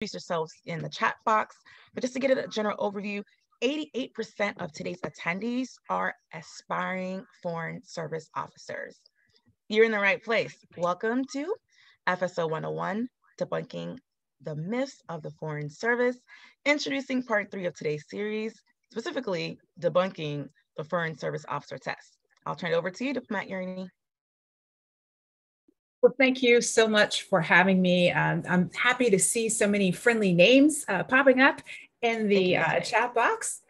yourselves in the chat box, but just to get a general overview, 88% of today's attendees are aspiring foreign service officers. You're in the right place. Welcome to FSO 101, Debunking the Myths of the Foreign Service, introducing part 3 of today's series, specifically debunking the Foreign Service Officer Test. I'll turn it over to you, Diplomat-in-Residence. Well, thank you so much for having me. I'm happy to see so many friendly names popping up in the chat box.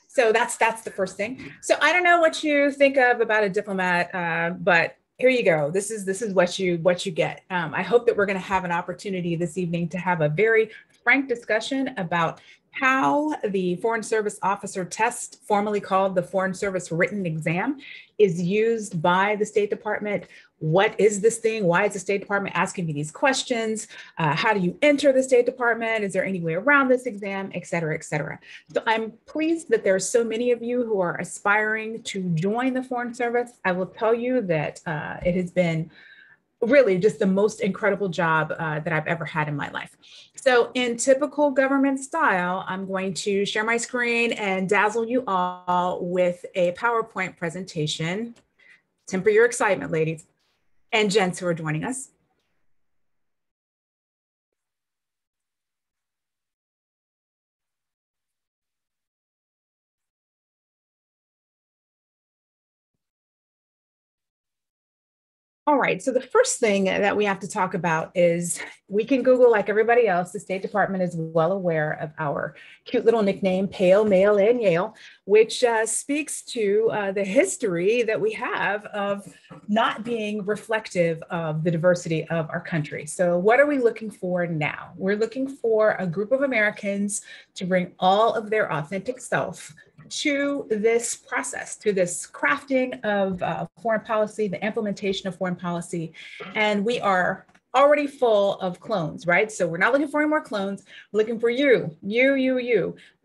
So that's the first thing. So I don't know what you think of about a diplomat, but here you go. This is what you get. I hope that we're going to have an opportunity this evening to have a very frank discussion about how the Foreign Service Officer Test, formerly called the Foreign Service Written Exam, is used by the State Department. What is this thing? Why is the State Department asking me these questions? How do you enter the State Department? Is there any way around this exam, et cetera, et cetera? So I'm pleased that there are so many of you who are aspiring to join the Foreign Service. I will tell you that it has been really just the most incredible job that I've ever had in my life. So in typical government style, I'm going to share my screen and dazzle you all with a PowerPoint presentation. Temper your excitement, ladies and gents who are joining us. All right, so the first thing that we have to talk about is we can Google like everybody else. The State Department is well aware of our cute little nickname, Pale, Male, and Yale, which speaks to the history that we have of not being reflective of the diversity of our country. So what are we looking for now? We're looking for a group of Americans to bring all of their authentic self to this process, to this crafting of foreign policy, the implementation of foreign policy. And we are already full of clones, right? So we're not looking for any more clones. We're looking for you,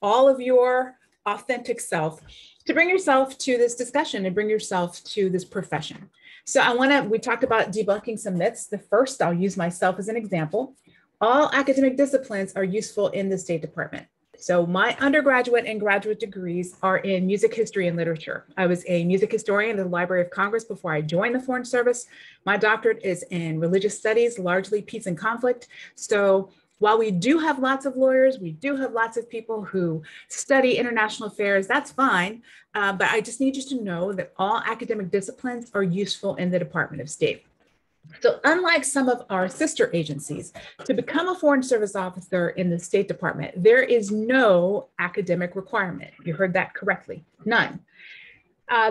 all of your authentic self to bring yourself to this discussion and bring yourself to this profession. So we talked about debunking some myths. The first, I'll use myself as an example. All academic disciplines are useful in the State Department. So my undergraduate and graduate degrees are in music history and literature. I was a music historian at the Library of Congress before I joined the Foreign Service. My doctorate is in religious studies, largely peace and conflict. So while we do have lots of lawyers, we do have lots of people who study international affairs, that's fine. But I just need you to know that all academic disciplines are useful in the Department of State. So unlike some of our sister agencies, to become a Foreign Service officer in the State Department, there is no academic requirement. You heard that correctly, none.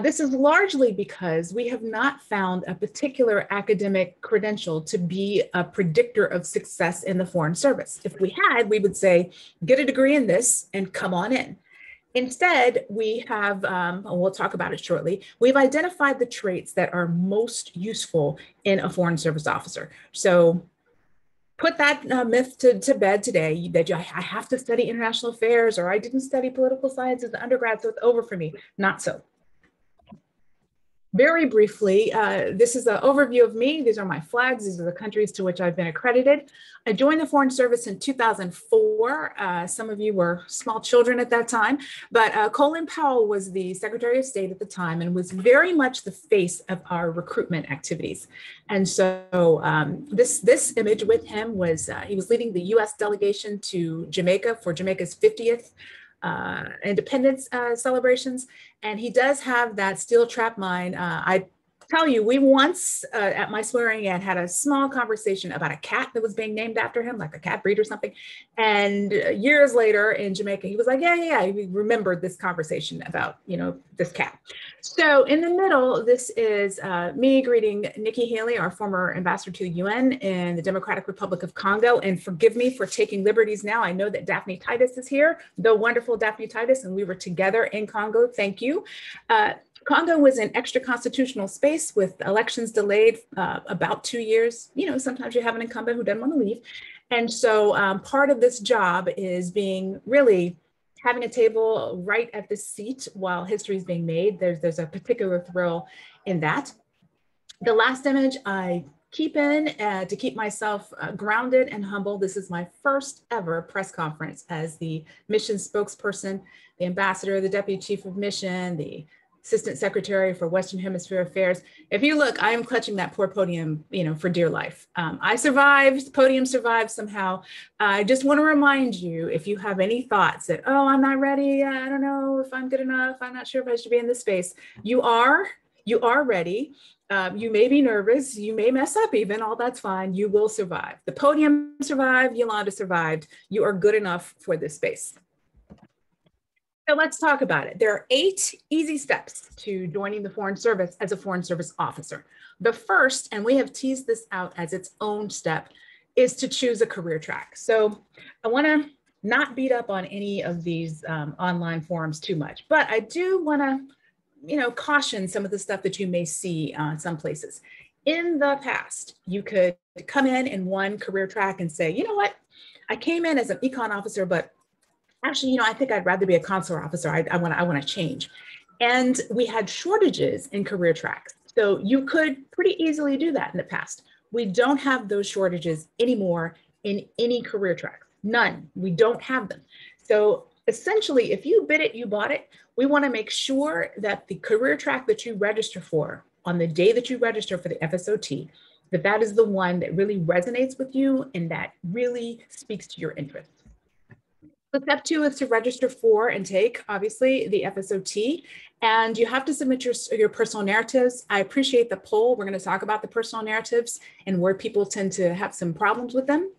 This is largely because we have not found a particular academic credential to be a predictor of success in the Foreign Service. If we had, we would say, get a degree in this and come on in. Instead, we have, and we'll talk about it shortly, we've identified the traits that are most useful in a Foreign Service officer. So put that myth to bed today that I have to study international affairs or I didn't study political science as an undergrad, so it's over for me. Not so. Very briefly, this is an overview of me. These are my flags. These are the countries to which I've been accredited. I joined the Foreign Service in 2004. Some of you were small children at that time, but Colin Powell was the Secretary of State at the time and was very much the face of our recruitment activities. And so this image with him was, he was leading the US delegation to Jamaica for Jamaica's 50th independence celebrations. And he does have that steel trap mind. I tell you, we once at my swearing in had a small conversation about a cat that was being named after him, like a cat breed or something. And years later in Jamaica, he was like, yeah, he remembered this conversation about, this cat. So in the middle, this is me greeting Nikki Haley, our former ambassador to the UN in the Democratic Republic of Congo. And forgive me for taking liberties now. I know that Daphne Titus is here, the wonderful Daphne Titus, and we were together in Congo. Thank you. Congo was an extra constitutional space with elections delayed about 2 years. Sometimes you have an incumbent who doesn't want to leave. And so part of this job is having a table right at the seat while history is being made. There's a particular thrill in that. The last image, I keep in to keep myself grounded and humble. This is my first ever press conference as the mission spokesperson, the ambassador, the deputy chief of mission, the assistant secretary for Western Hemisphere Affairs. If you look, I am clutching that poor podium, for dear life. I survived, podium survived somehow. I just want to remind you, if you have any thoughts that, oh, I'm not ready, I don't know if I'm good enough, I'm not sure if I should be in this space, you are ready. You may be nervous, you may mess up even, all that's fine, you will survive. The podium survived, Yolanda survived, you are good enough for this space. So let's talk about it. There are 8 easy steps to joining the Foreign Service as a Foreign Service officer. The first, and we have teased this out as its own step, is to choose a career track. So I want to not beat up on any of these online forums too much, but I do want to caution some of the stuff that you may see some places. In the past, you could come in one career track and say, you know what, I came in as an econ officer, but actually, I think I'd rather be a consular officer. I want to change. And we had shortages in career tracks. So you could pretty easily do that in the past. We don't have those shortages anymore in any career track. None. We don't have them. So essentially, if you bid it, you bought it. We want to make sure that the career track that you register for on the day that you register for the FSOT, that is the one that really resonates with you and that really speaks to your interests. So step 2 is to register for and take, obviously, the FSOT, and you have to submit your personal narratives. I appreciate the poll. We're going to talk about the personal narratives and where people tend to have some problems with them.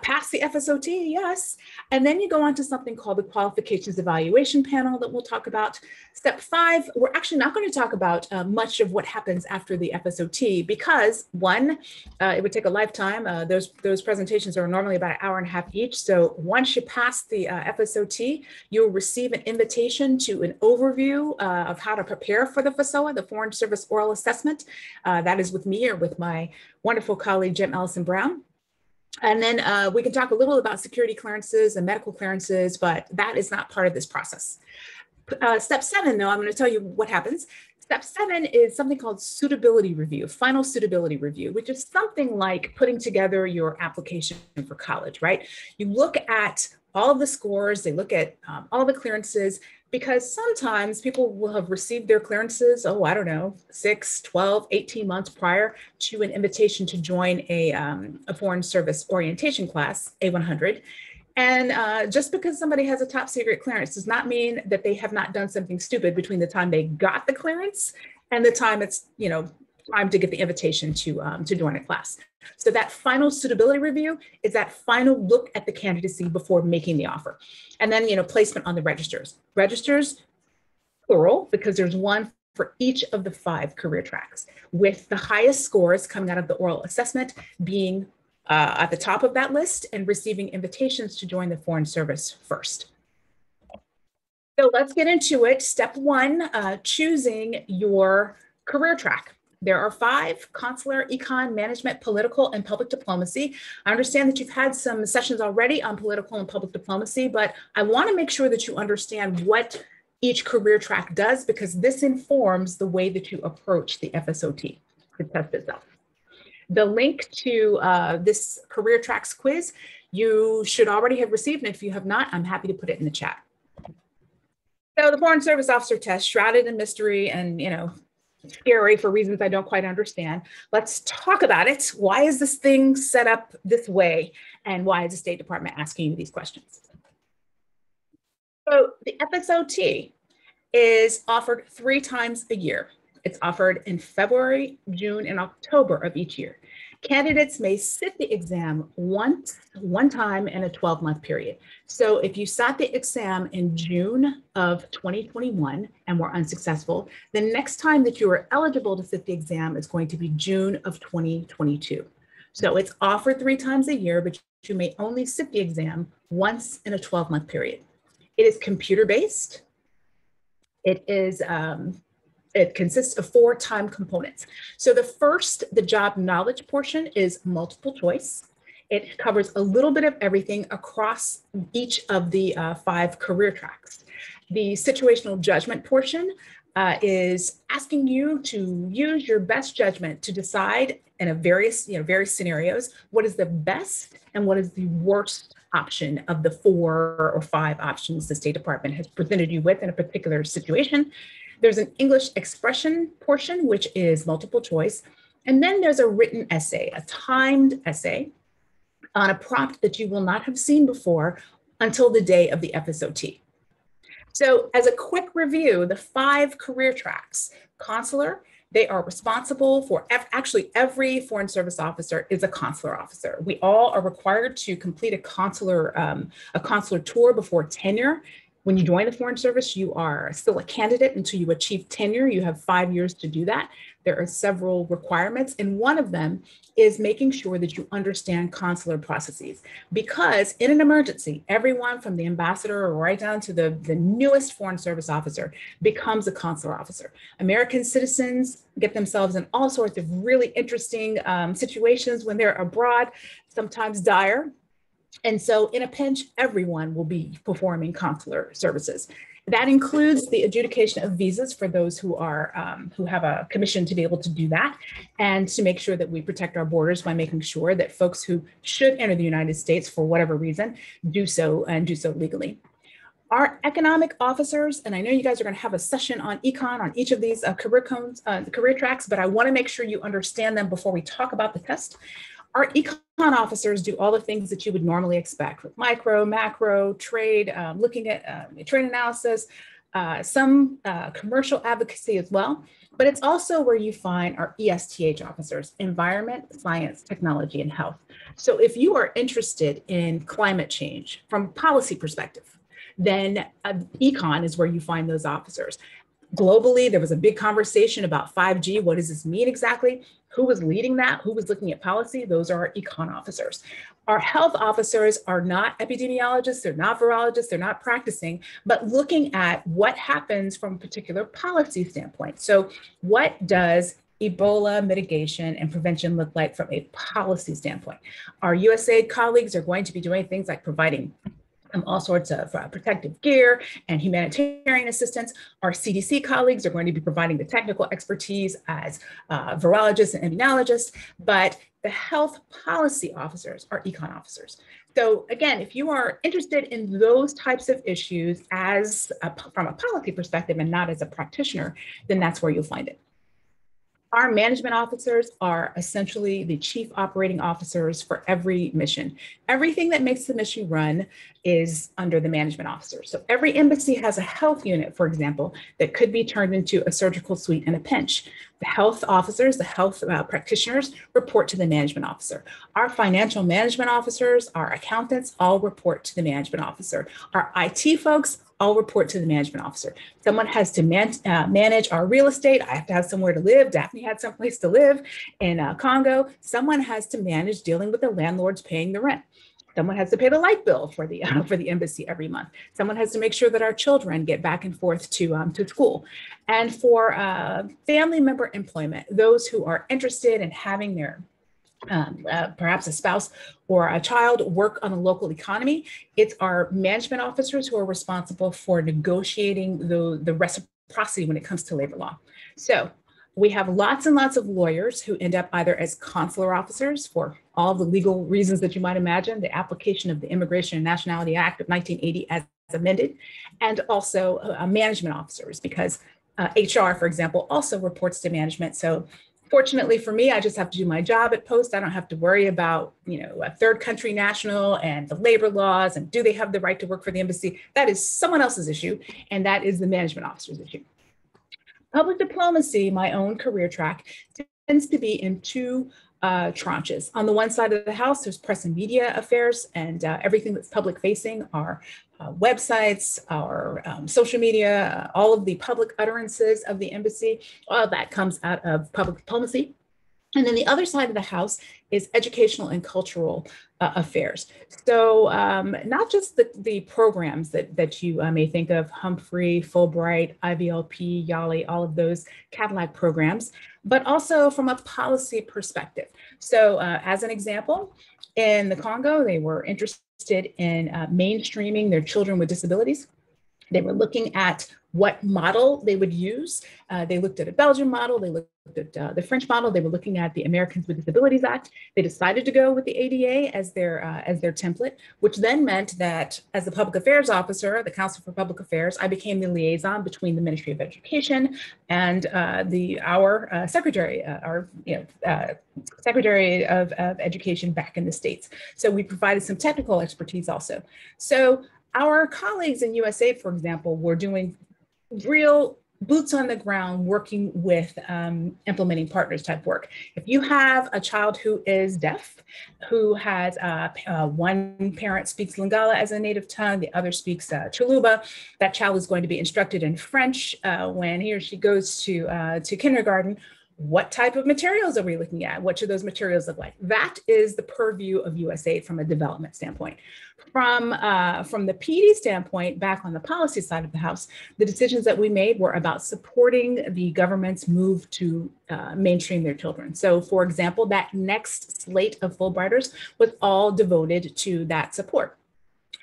Pass the FSOT, yes. And then you go on to something called the Qualifications Evaluation Panel that we'll talk about. Step 5, we're actually not going to talk about much of what happens after the FSOT because, one, it would take a lifetime. Those presentations are normally about an hour and a half each. So once you pass the FSOT, you'll receive an invitation to an overview of how to prepare for the FSO, the Foreign Service Oral Assessment. That is with me or with my wonderful colleague, Jim Ellison-Brown. And then we can talk a little about security clearances and medical clearances, but that is not part of this process. Step 7, though, I'm going to tell you what happens. Step 7 is something called suitability review, final suitability review, which is something like putting together your application for college, right? You look at all of the scores, they look at all the clearances, because sometimes people will have received their clearances, 6, 12, 18 months prior to an invitation to join a Foreign Service orientation class, A100. And just because somebody has a top secret clearance does not mean that they have not done something stupid between the time they got the clearance and the time it's, time to get the invitation to join a class. So that final suitability review is that final look at the candidacy before making the offer. And then, placement on the registers. Registers, plural, because there's one for each of the 5 career tracks, with the highest scores coming out of the oral assessment being at the top of that list and receiving invitations to join the Foreign Service first. So let's get into it. Step 1, choosing your career track. There are 5: consular, econ, management, political, and public diplomacy. I understand that you've had some sessions already on political and public diplomacy, but I want to make sure that you understand what each career track does, because this informs the way that you approach the FSOT, the test itself. The link to this career tracks quiz, you should already have received, and if you have not, I'm happy to put it in the chat. So the Foreign Service Officer test, shrouded in mystery and, scary for reasons I don't quite understand. Let's talk about it. Why is this thing set up this way? And why is the State Department asking you these questions? So the FSOT is offered 3 times a year. It's offered in February, June, and October of each year. Candidates may sit the exam one time in a 12-month period. So if you sat the exam in June of 2021 and were unsuccessful, the next time that you are eligible to sit the exam is going to be June of 2022. So it's offered 3 times a year, but you may only sit the exam once in a 12-month period. It is computer-based. It consists of 4 time components. So the job knowledge portion is multiple choice. It covers a little bit of everything across each of the 5 career tracks. The situational judgment portion is asking you to use your best judgment to decide in a various scenarios, what is the best and what is the worst option of the 4 or 5 options the State Department has presented you with in a particular situation. There's an English expression portion, which is multiple choice. And then there's a written essay, a timed essay on a prompt that you will not have seen before until the day of the FSOT. So as a quick review, the 5 career tracks: consular, they are responsible for, actually every Foreign Service officer is a consular officer. We all are required to complete a consular tour before tenure. When you join the Foreign Service, you are still a candidate until you achieve tenure. You have 5 years to do that. There are several requirements, and one of them is making sure that you understand consular processes. Because in an emergency, everyone from the ambassador right down to the newest Foreign Service officer becomes a consular officer. American citizens get themselves in all sorts of really interesting situations when they're abroad, sometimes dire. And so in a pinch, everyone will be performing consular services. That includes the adjudication of visas for those who have a commission to be able to do that, and to make sure that we protect our borders by making sure that folks who should enter the United States for whatever reason do so, and do so legally. Our economic officers, and I know you guys are going to have a session on econ on each of these career tracks, but I want to make sure you understand them before we talk about the test. Our econ officers do all the things that you would normally expect with micro, macro, trade, looking at trade analysis, some commercial advocacy as well. But it's also where you find our ESTH officers: environment, science, technology, and health. So if you are interested in climate change from a policy perspective, then econ is where you find those officers. Globally, there was a big conversation about 5G. What does this mean exactly? Who was leading that? Who was looking at policy? Those are our econ officers. Our health officers are not epidemiologists, they're not virologists, they're not practicing, but looking at what happens from a particular policy standpoint. So what does Ebola mitigation and prevention look like from a policy standpoint? Our USAID colleagues are going to be doing things like providing all sorts of protective gear and humanitarian assistance. Our CDC colleagues are going to be providing the technical expertise as virologists and immunologists, but the health policy officers are econ officers. So again, if you are interested in those types of issues from a policy perspective and not as a practitioner, then that's where you'll find it. Our management officers are essentially the chief operating officers for every mission. Everything that makes the mission run is under the management officer. So every embassy has a health unit, for example, that could be turned into a surgical suite in a pinch. The health officers, the health practitioners report to the management officer. Our financial management officers, our accountants, all report to the management officer. Our IT folks all report to the management officer. Someone has to manage our real estate. I have to have somewhere to live. Daphne had someplace to live in Congo. Someone has to manage dealing with the landlords paying the rent. Someone has to pay the light bill for the embassy every month. Someone has to make sure that our children get back and forth to school. And for family member employment, those who are interested in having their perhaps a spouse or a child work on a local economy, it's our management officers who are responsible for negotiating the reciprocity when it comes to labor law. So we have lots and lots of lawyers who end up either as consular officers for all the legal reasons that you might imagine, the application of the Immigration and Nationality Act of 1980 as amended, and also management officers, because HR, for example, also reports to management. So fortunately for me, I just have to do my job at Post. I don't have to worry about, a third country national and the labor laws and do they have the right to work for the embassy? That is someone else's issue, and that is the management officer's issue. Public diplomacy, my own career track, tends to be in 2 tranches. On the one side of the house, there's press and media affairs, and everything that's public facing, our websites, our social media, all of the public utterances of the embassy, all of that comes out of public diplomacy. And then the other side of the house is educational and cultural affairs. So not just the programs that you may think of, Humphrey, Fulbright, IVLP, YALI, all of those Cadillac programs, but also from a policy perspective. So as an example, in the Congo, they were interested in mainstreaming their children with disabilities. They were looking at what model they would use. They looked at a Belgian model, they looked at the French model, they were looking at the Americans with Disabilities Act. They decided to go with the ADA as their template, which then meant that as the public affairs officer, the Council for Public Affairs, I became the liaison between the Ministry of Education and our Secretary, Secretary of Education back in the States. So we provided some technical expertise also. So our colleagues in USA, for example, were doing real boots on the ground working with implementing partners type work. If you have a child who is deaf, who has one parent speaks Lingala as a native tongue, the other speaks Chuluba, that child is going to be instructed in French when he or she goes to kindergarten. What type of materials are we looking at? What should those materials look like? That is the purview of USAID from a development standpoint. From the PD standpoint, back on the policy side of the house, the decisions that we made were about supporting the government's move to mainstream their children. So for example, that next slate of Fulbrighters was all devoted to that support.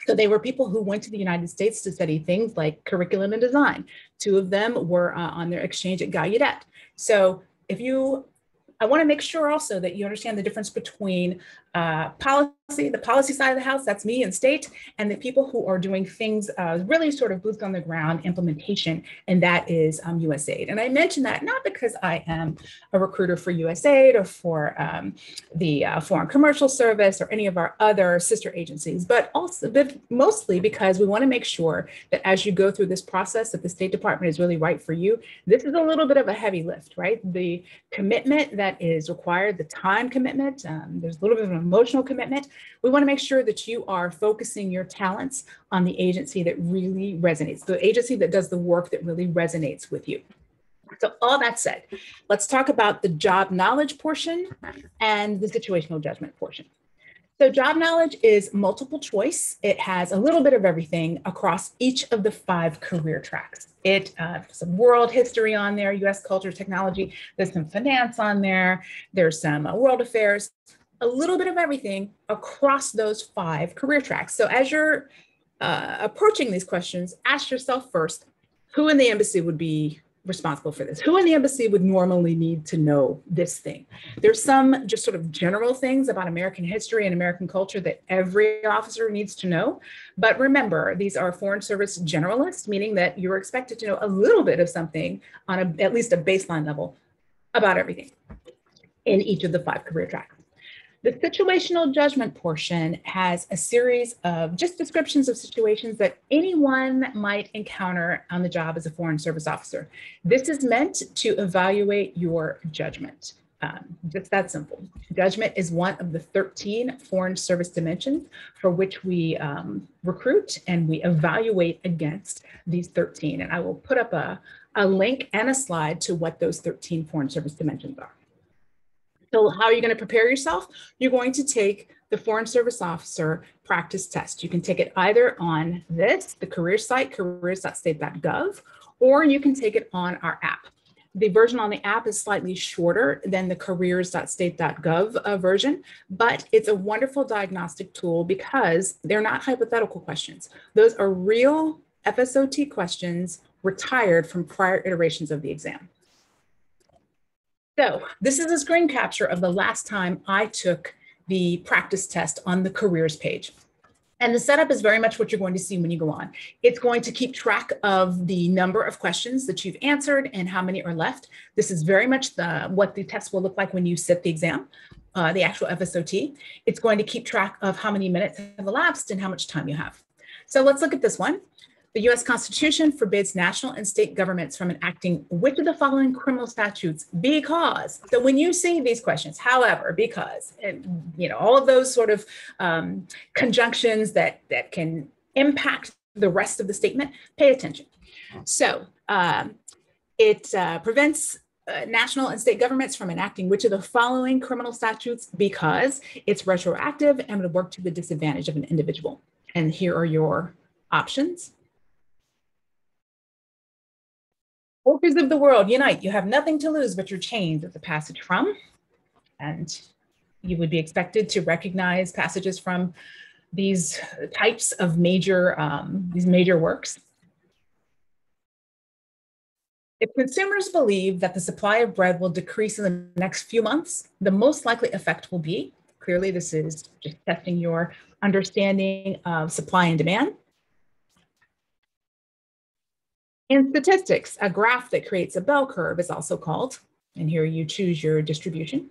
So they were people who went to the United States to study things like curriculum and design. 2 of them were on their exchange at Gallaudet. So I want to make sure also that you understand the difference between policy, the policy side of the house, that's me and state, and the people who are doing things really sort of boots on the ground implementation, and that is USAID. And I mention that not because I am a recruiter for USAID or for the Foreign Commercial Service or any of our other sister agencies, but mostly because we want to make sure that as you go through this process, that the State Department is really right for you. This is a little bit of a heavy lift, right? The commitment that is required, the time commitment, there's a little bit of an emotional commitment. We want to make sure that you are focusing your talents on the agency that really resonates, the agency that does the work that really resonates with you. So all that said, let's talk about the job knowledge portion and the situational judgment portion. So job knowledge is multiple choice. It has a little bit of everything across each of the 5 career tracks. It some world history on there, US culture, technology. There's some finance on there. There's some world affairs, a little bit of everything across those 5 career tracks. So as you're approaching these questions, ask yourself first, who in the embassy would be responsible for this? Who in the embassy would normally need to know this thing? There's some just sort of general things about American history and American culture that every officer needs to know. But remember, these are Foreign Service generalists, meaning that you're expected to know a little bit of something on at least a baseline level about everything in each of the 5 career tracks. The situational judgment portion has a series of just descriptions of situations that anyone might encounter on the job as a Foreign Service officer. This is meant to evaluate your judgment. Just that simple. Judgment is one of the 13 Foreign Service dimensions for which we recruit and we evaluate against these 13. And I will put up a link and a slide to what those 13 Foreign Service dimensions are. So how are you going to prepare yourself? You're going to take the Foreign Service Officer practice test. You can take it either on the career site, careers.state.gov, or you can take it on our app. The version on the app is slightly shorter than the careers.state.gov version, but it's a wonderful diagnostic tool because they're not hypothetical questions. Those are real FSOT questions retired from prior iterations of the exam. So this is a screen capture of the last time I took the practice test on the careers page. And the setup is very much what you're going to see when you go on. It's going to keep track of the number of questions that you've answered and how many are left. This is very much what the test will look like when you sit the exam, the actual FSOT. It's going to keep track of how many minutes have elapsed and how much time you have. So let's look at this one. The U.S. Constitution forbids national and state governments from enacting which of the following criminal statutes because. So when you see these questions, however, because, and, all of those sort of conjunctions that can impact the rest of the statement, pay attention. So it prevents national and state governments from enacting which of the following criminal statutes because it's retroactive and would work to the disadvantage of an individual. And here are your options. Workers of the world, unite. You have nothing to lose but your chains at the passage from. And you would be expected to recognize passages from these types of major works. If consumers believe that the supply of bread will decrease in the next few months, the most likely effect will be, clearly this is just testing your understanding of supply and demand. In statistics, a graph that creates a bell curve is also called, and here you choose your distribution.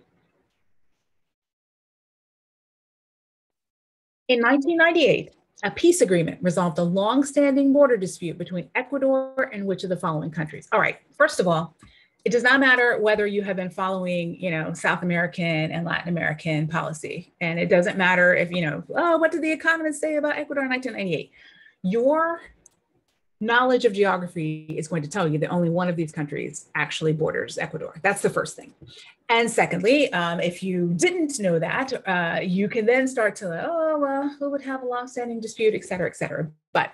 In 1998, a peace agreement resolved a long-standing border dispute between Ecuador and which of the following countries? All right, first of all, it does not matter whether you have been following, South American and Latin American policy. And it doesn't matter if, what did the economists say about Ecuador in 1998? Your knowledge of geography is going to tell you that only one of these countries actually borders Ecuador. That's the first thing. And secondly, if you didn't know that, you can then start to, who would have a long-standing dispute, et cetera, et cetera. But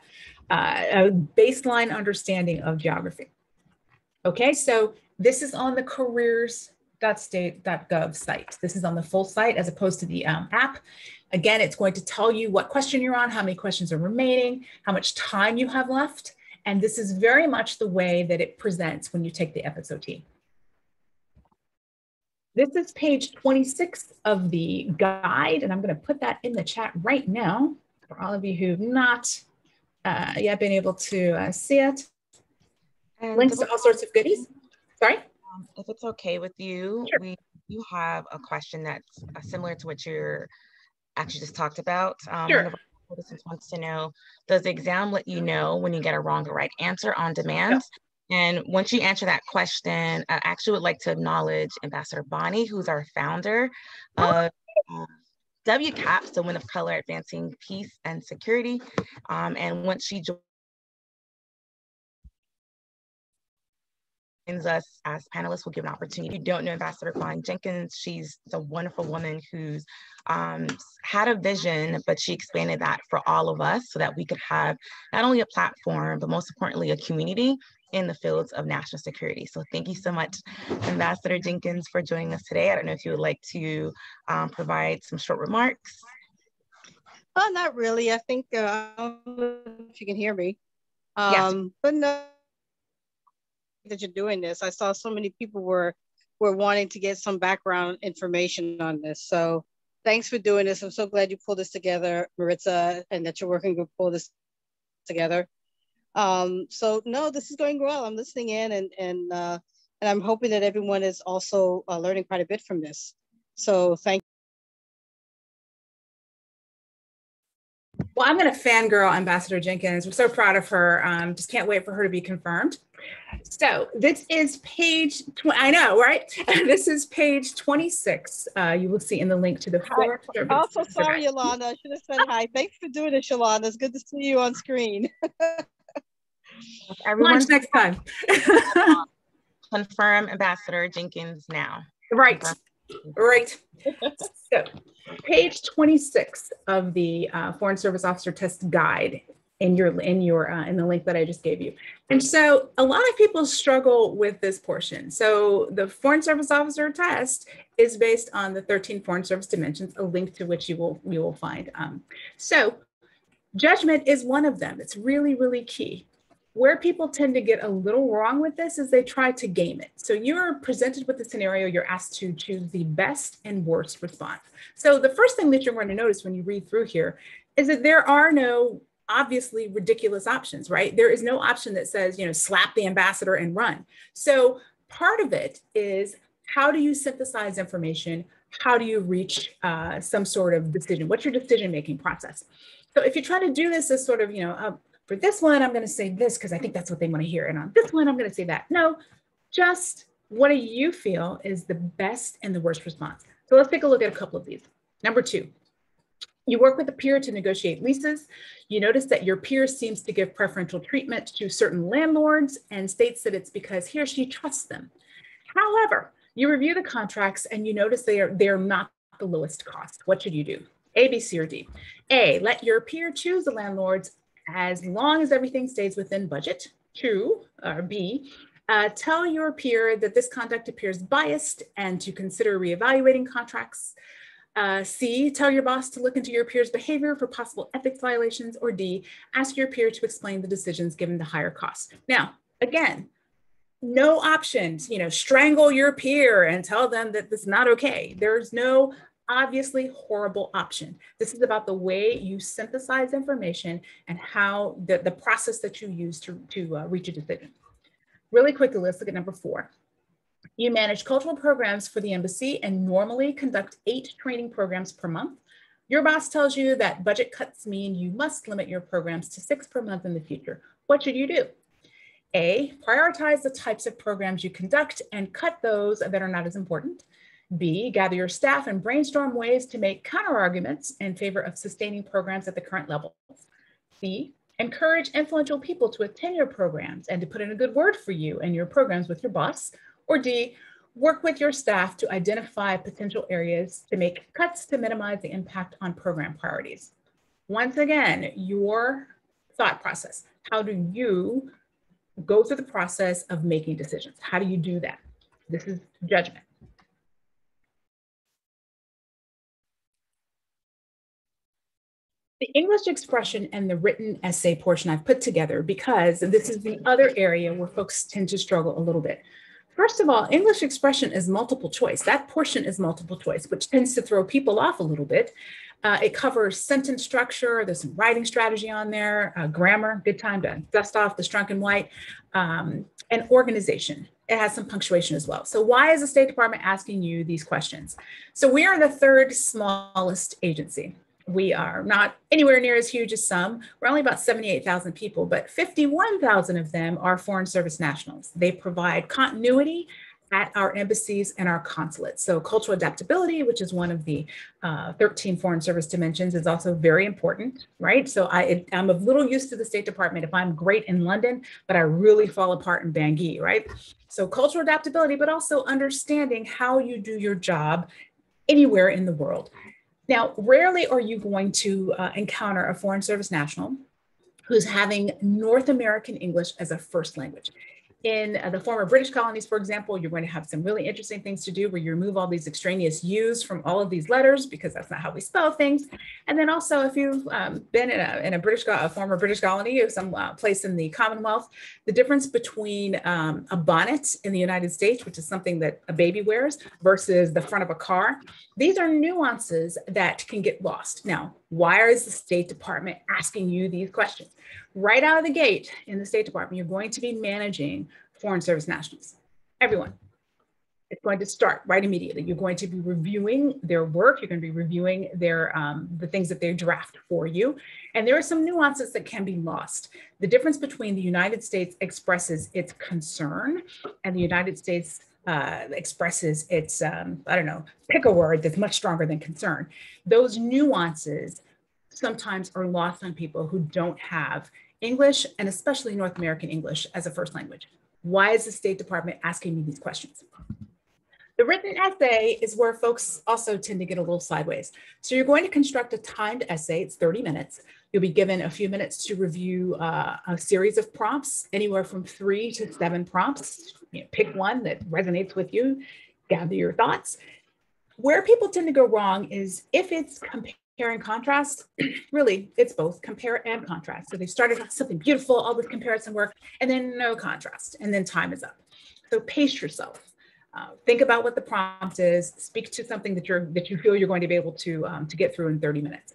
a baseline understanding of geography. Okay, so this is on the careers.state.gov site. This is on the full site as opposed to the app. Again, it's going to tell you what question you're on, how many questions are remaining, how much time you have left. And this is very much the way that it presents when you take the FSOT. This is page 26 of the guide, and I'm going to put that in the chat right now for all of you who've not yet been able to see it. And links to all sorts of goodies. Sorry? If it's okay with you, sure. We do have a question that's similar to what you're actually just talked about. Sure. One of our participants wants to know, does the exam let you know when you get a wrong or right answer on demand? Yeah. And once you answer that question, I actually would like to acknowledge Ambassador Bonnie, who's our founder of WCAPS, the Women of Color Advancing Peace and Security. And once she joins us as panelists, we'll give an opportunity. If you don't know Ambassador Bonnie Jenkins, she's a wonderful woman who's had a vision, but she expanded that for all of us so that we could have not only a platform, but most importantly, a community in the fields of national security. So thank you so much, Ambassador Jenkins, for joining us today. I don't know if you would like to provide some short remarks. Oh, not really. I think, I don't know if you can hear me. Yes. But no, that you're doing this. I saw so many people were wanting to get some background information on this. So thanks for doing this. I'm so glad you pulled this together, Maritza, and that your working group pulled this together. So no, this is going well. I'm listening in and I'm hoping that everyone is also learning quite a bit from this. So thank you. Well, I'm going to fangirl Ambassador Jenkins. We're so proud of her. Just can't wait for her to be confirmed. So this is page, I know, right? This is page 26. You will see in the link to the floor. Also, sorry, Yolanda. I should have said hi. Thanks for doing this, Yolanda. It's good to see you on screen. Everyone's next time. Confirm Ambassador Jenkins now. Right. Confirm. Right. So page 26 of the Foreign Service Officer Test Guide in the link that I just gave you. And so a lot of people struggle with this portion. So the Foreign Service Officer Test is based on the 13 Foreign Service Dimensions, a link to which you will find. So judgment is one of them. It's really, really key. Where people tend to get a little wrong with this is they try to game it. So you're presented with a scenario, you're asked to choose the best and worst response. So the first thing that you're going to notice when you read through here is that there are no obviously ridiculous options, right? There is no option that says, slap the ambassador and run. So part of it is, how do you synthesize information? How do you reach some sort of decision? What's your decision-making process? So if you try to do this as sort of, for this one, I'm going to say this because I think that's what they want to hear. And on this one, I'm going to say that. No, just what do you feel is the best and the worst response? So let's take a look at a couple of these. Number 2, you work with a peer to negotiate leases. You notice that your peer seems to give preferential treatment to certain landlords and states that it's because he or she trusts them. However, you review the contracts and you notice they are not the lowest cost. What should you do? A, B, C, or D? A, let your peer choose the landlords as long as everything stays within budget. 2, or B, tell your peer that this conduct appears biased and to consider reevaluating contracts. C, tell your boss to look into your peer's behavior for possible ethics violations. Or D, ask your peer to explain the decisions given the higher cost. Now, again, No options, strangle your peer and tell them that this is not okay. There's no obviously horrible option. This is about the way you synthesize information and how the process that you use to reach a decision. Really quickly, let's look at number 4. You manage cultural programs for the embassy and normally conduct 8 training programs per month. Your boss tells you that budget cuts mean you must limit your programs to 6 per month in the future. What should you do? A, prioritize the types of programs you conduct and cut those that are not as important. B, gather your staff and brainstorm ways to make counterarguments in favor of sustaining programs at the current level. C, encourage influential people to attend your programs and to put in a good word for you and your programs with your boss. Or D, work with your staff to identify potential areas to make cuts to minimize the impact on program priorities. Once again, your thought process. How do you go through the process of making decisions? How do you do that? This is judgment. The English expression and the written essay portion I've put together because this is the other area where folks tend to struggle a little bit. First of all, English expression is multiple choice. That portion is multiple choice, which tends to throw people off a little bit. It covers sentence structure. There's some writing strategy on there, grammar, good time to dust off the strunk and white, and organization. It has some punctuation as well. So why is the State Department asking you these questions? So we are the 3rd smallest agency. We are not anywhere near as huge as some. We're only about 78,000 people, but 51,000 of them are Foreign Service nationals. They provide continuity at our embassies and our consulates. So cultural adaptability, which is one of the 13 Foreign Service dimensions, is also very important, right? So I'm a little used to the State Department if I'm great in London, but I really fall apart in Bangui, right? So cultural adaptability, but also understanding how you do your job anywhere in the world. Now, rarely are you going to encounter a Foreign Service national who's having North American English as a first language. In the former British colonies, for example, you're going to have some really interesting things to do where you remove all these extraneous U's from all of these letters because that's not how we spell things. And then also, if you've been in a former British colony or some place in the Commonwealth, the difference between a bonnet in the United States, which is something that a baby wears, versus the front of a car, these are nuances that can get lost. Now, why is the State Department asking you these questions? Right out of the gate in the State Department, you're going to be managing Foreign Service nationals, everyone. It's going to start right immediately. You're going to be reviewing their work. You're going to be reviewing their the things that they draft for you. And there are some nuances that can be lost. The difference between the United States expresses its concern and the United States expresses its, pick a word that's much stronger than concern. Those nuances sometimes are lost on people who don't have English, and especially North American English, as a first language. Why is the State Department asking me these questions? The written essay is where folks also tend to get a little sideways. So you're going to construct a timed essay. It's 30 minutes. You'll be given a few minutes to review a series of prompts, anywhere from 3 to 7 prompts. Pick one that resonates with you, gather your thoughts. Where people tend to go wrong is if it's compare and contrast, really, it's both compare and contrast. So they started on something beautiful, all this comparison work, and then no contrast, and then time is up. So pace yourself. Think about what the prompt is. Speak to something that you feel you're going to be able to get through in 30 minutes.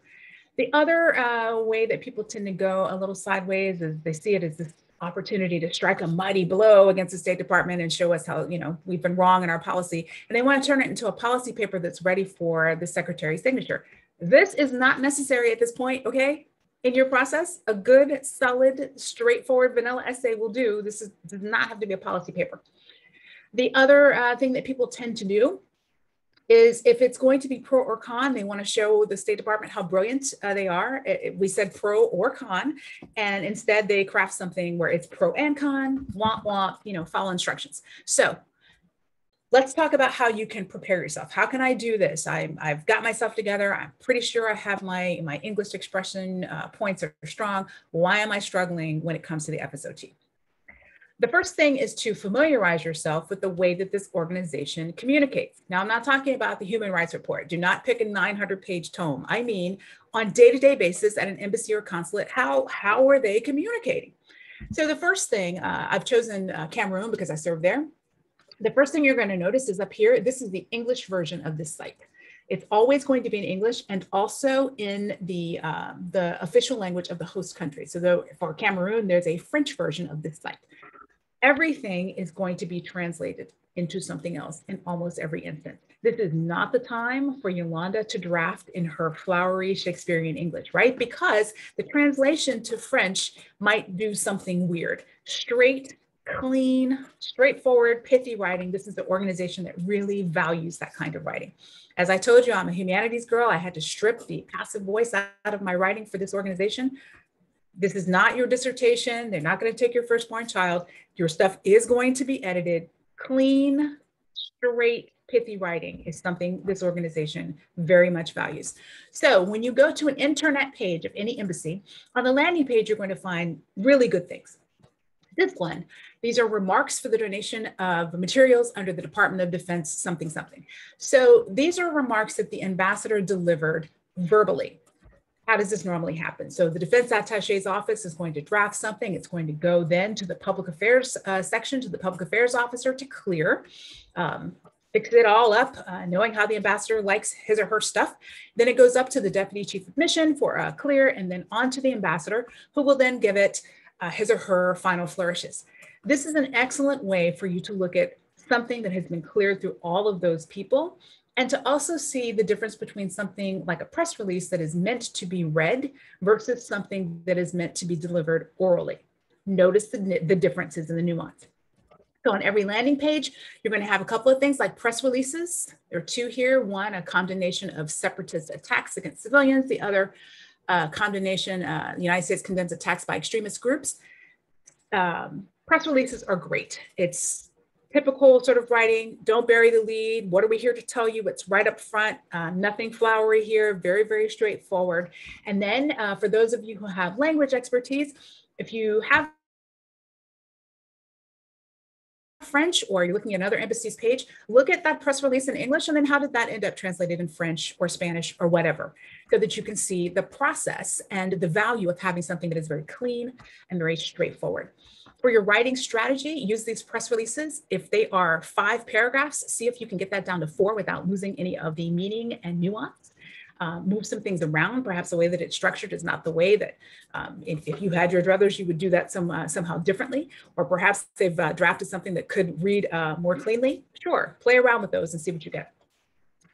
The other way that people tend to go a little sideways is they see it as this opportunity to strike a mighty blow against the State Department and show us how, we've been wrong in our policy. And they want to turn it into a policy paper that's ready for the Secretary's signature. This is not necessary at this point, okay? In your process, a good, solid, straightforward vanilla essay will do. Does not have to be a policy paper. The other thing that people tend to do is if it's going to be pro or con, they want to show the State Department how brilliant they are. We said pro or con, and instead they craft something where it's pro and con, womp womp, follow instructions. So let's talk about how you can prepare yourself. How can I do this? I've got myself together. I'm pretty sure I have my English expression points are strong. Why am I struggling when it comes to the FSOT? The first thing is to familiarize yourself with the way that this organization communicates. Now, I'm not talking about the Human Rights Report. Do not pick a 900-page tome. I mean, on a day-to-day basis at an embassy or consulate, how are they communicating? So the first thing, I've chosen Cameroon because I served there. The first thing you're going to notice is up here, this is the English version of this site. It's always going to be in English and also in the official language of the host country. So for Cameroon, there's a French version of this site. Everything is going to be translated into something else in almost every instance. This is not the time for Yolonda to draft in her flowery Shakespearean English, right? Because the translation to French might do something weird. Straight, clean, straightforward, pithy writing. This is the organization that really values that kind of writing. As I told you, I'm a humanities girl. I had to strip the passive voice out of my writing for this organization. This is not your dissertation. They're not going to take your firstborn child. Your stuff is going to be edited. Clean, straight, pithy writing is something this organization very much values. So when you go to an internet page of any embassy, on the landing page, you're going to find really good things. This one, these are remarks for the donation of materials under the Department of Defense, something, something. So these are remarks that the ambassador delivered verbally. How does this normally happen? So the defense attaché's office is going to draft something. It's going to go then to the public affairs section, to the public affairs officer to clear, fix it all up, knowing how the ambassador likes his or her stuff. Then it goes up to the deputy chief of mission for a clear, and then on to the ambassador, who will then give it his or her final flourishes. This is an excellent way for you to look at something that has been cleared through all of those people, and to also see the difference between something like a press release that is meant to be read versus something that is meant to be delivered orally. Notice the differences in the nuance. So on every landing page, you're going to have a couple of things like press releases. There are two here. One, a condemnation of separatist attacks against civilians. The other, condemnation, the United States condemns attacks by extremist groups. Press releases are great. It's typical sort of writing, don't bury the lead. What are we here to tell you? It's right up front, nothing flowery here, very, very straightforward. And then for those of you who have language expertise, if you have French or you're looking at another embassy's page, look at that press release in English and then how did that end up translated in French or Spanish or whatever, so that you can see the process and the value of having something that is very clean and very straightforward. For your writing strategy, use these press releases. If they are 5 paragraphs, see if you can get that down to 4 without losing any of the meaning and nuance. Move some things around. Perhaps the way that it's structured is not the way that, if you had your druthers, you would do that somehow differently. Or perhaps they've drafted something that could read more cleanly. Sure, play around with those and see what you get.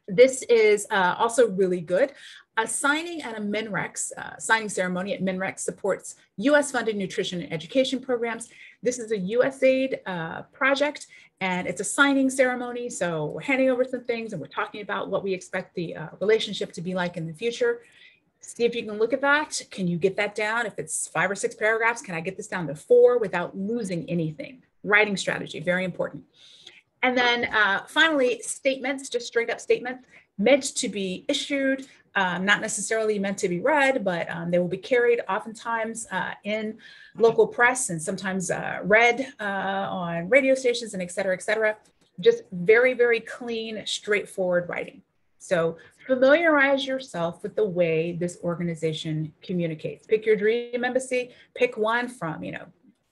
This is also really good. A signing at a MNREX, signing ceremony at MNREX supports US-funded nutrition and education programs. This is a USAID project, and it's a signing ceremony. So we're handing over some things and we're talking about what we expect the relationship to be like in the future. See if you can look at that. Can you get that down? If it's 5 or 6 paragraphs, can I get this down to 4 without losing anything? Writing strategy, very important. And then finally, statements, just straight up statements meant to be issued, not necessarily meant to be read, but they will be carried oftentimes in local press and sometimes read on radio stations and et cetera, just very, very clean, straightforward writing. So familiarize yourself with the way this organization communicates. Pick your dream embassy, pick one from,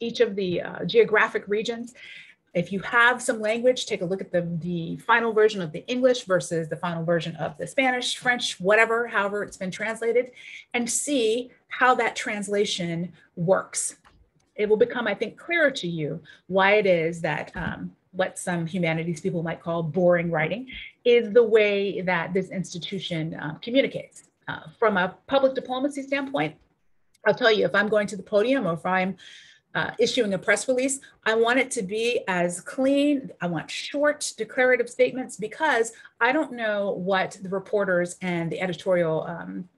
each of the geographic regions. If you have some language, take a look at the final version of the English versus the final version of the Spanish, French, whatever, however it's been translated, and see how that translation works. It will become, I think, clearer to you why it is that what some humanities people might call boring writing is the way that this institution communicates. From a public diplomacy standpoint, I'll tell you, if I'm going to the podium or if I'm issuing a press release, I want it to be as clean. I want short declarative statements because I don't know what the reporters and the editorial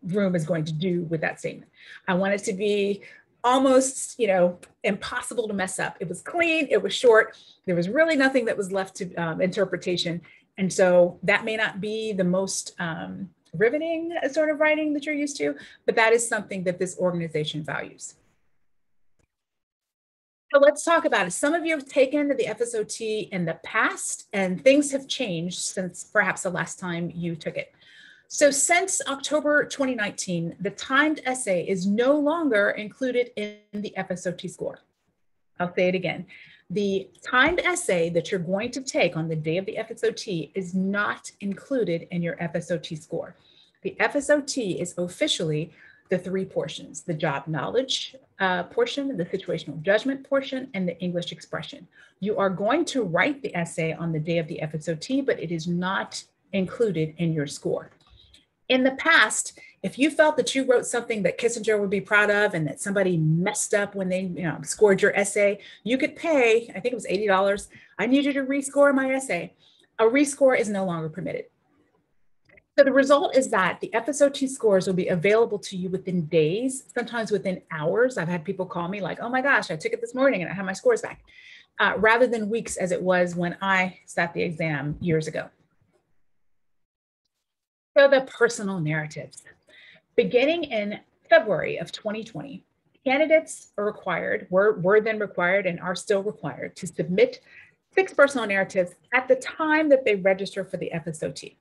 room is going to do with that statement. I want it to be almost, impossible to mess up. It was clean, it was short. There was really nothing that was left to interpretation. And so that may not be the most riveting sort of writing that you're used to, but that is something that this organization values. So let's talk about it. Some of you have taken the FSOT in the past and things have changed since perhaps the last time you took it. So since October 2019, the timed essay is no longer included in the FSOT score. I'll say it again. The timed essay that you're going to take on the day of the FSOT is not included in your FSOT score. The FSOT is officially the three portions: the job knowledge portion, the situational judgment portion, and the English expression. You are going to write the essay on the day of the FSOT, but it is not included in your score. In the past, if you felt that you wrote something that Kissinger would be proud of and that somebody messed up when they scored your essay, you could pay, I think it was $80. I need you to rescore my essay. A rescore is no longer permitted. So the result is that the FSOT scores will be available to you within days, sometimes within hours. I've had people call me like, oh my gosh, I took it this morning and I have my scores back, rather than weeks as it was when I sat the exam years ago. So the personal narratives. Beginning in February of 2020, candidates are required, were then required and are still required to submit 6 personal narratives at the time that they register for the FSOT.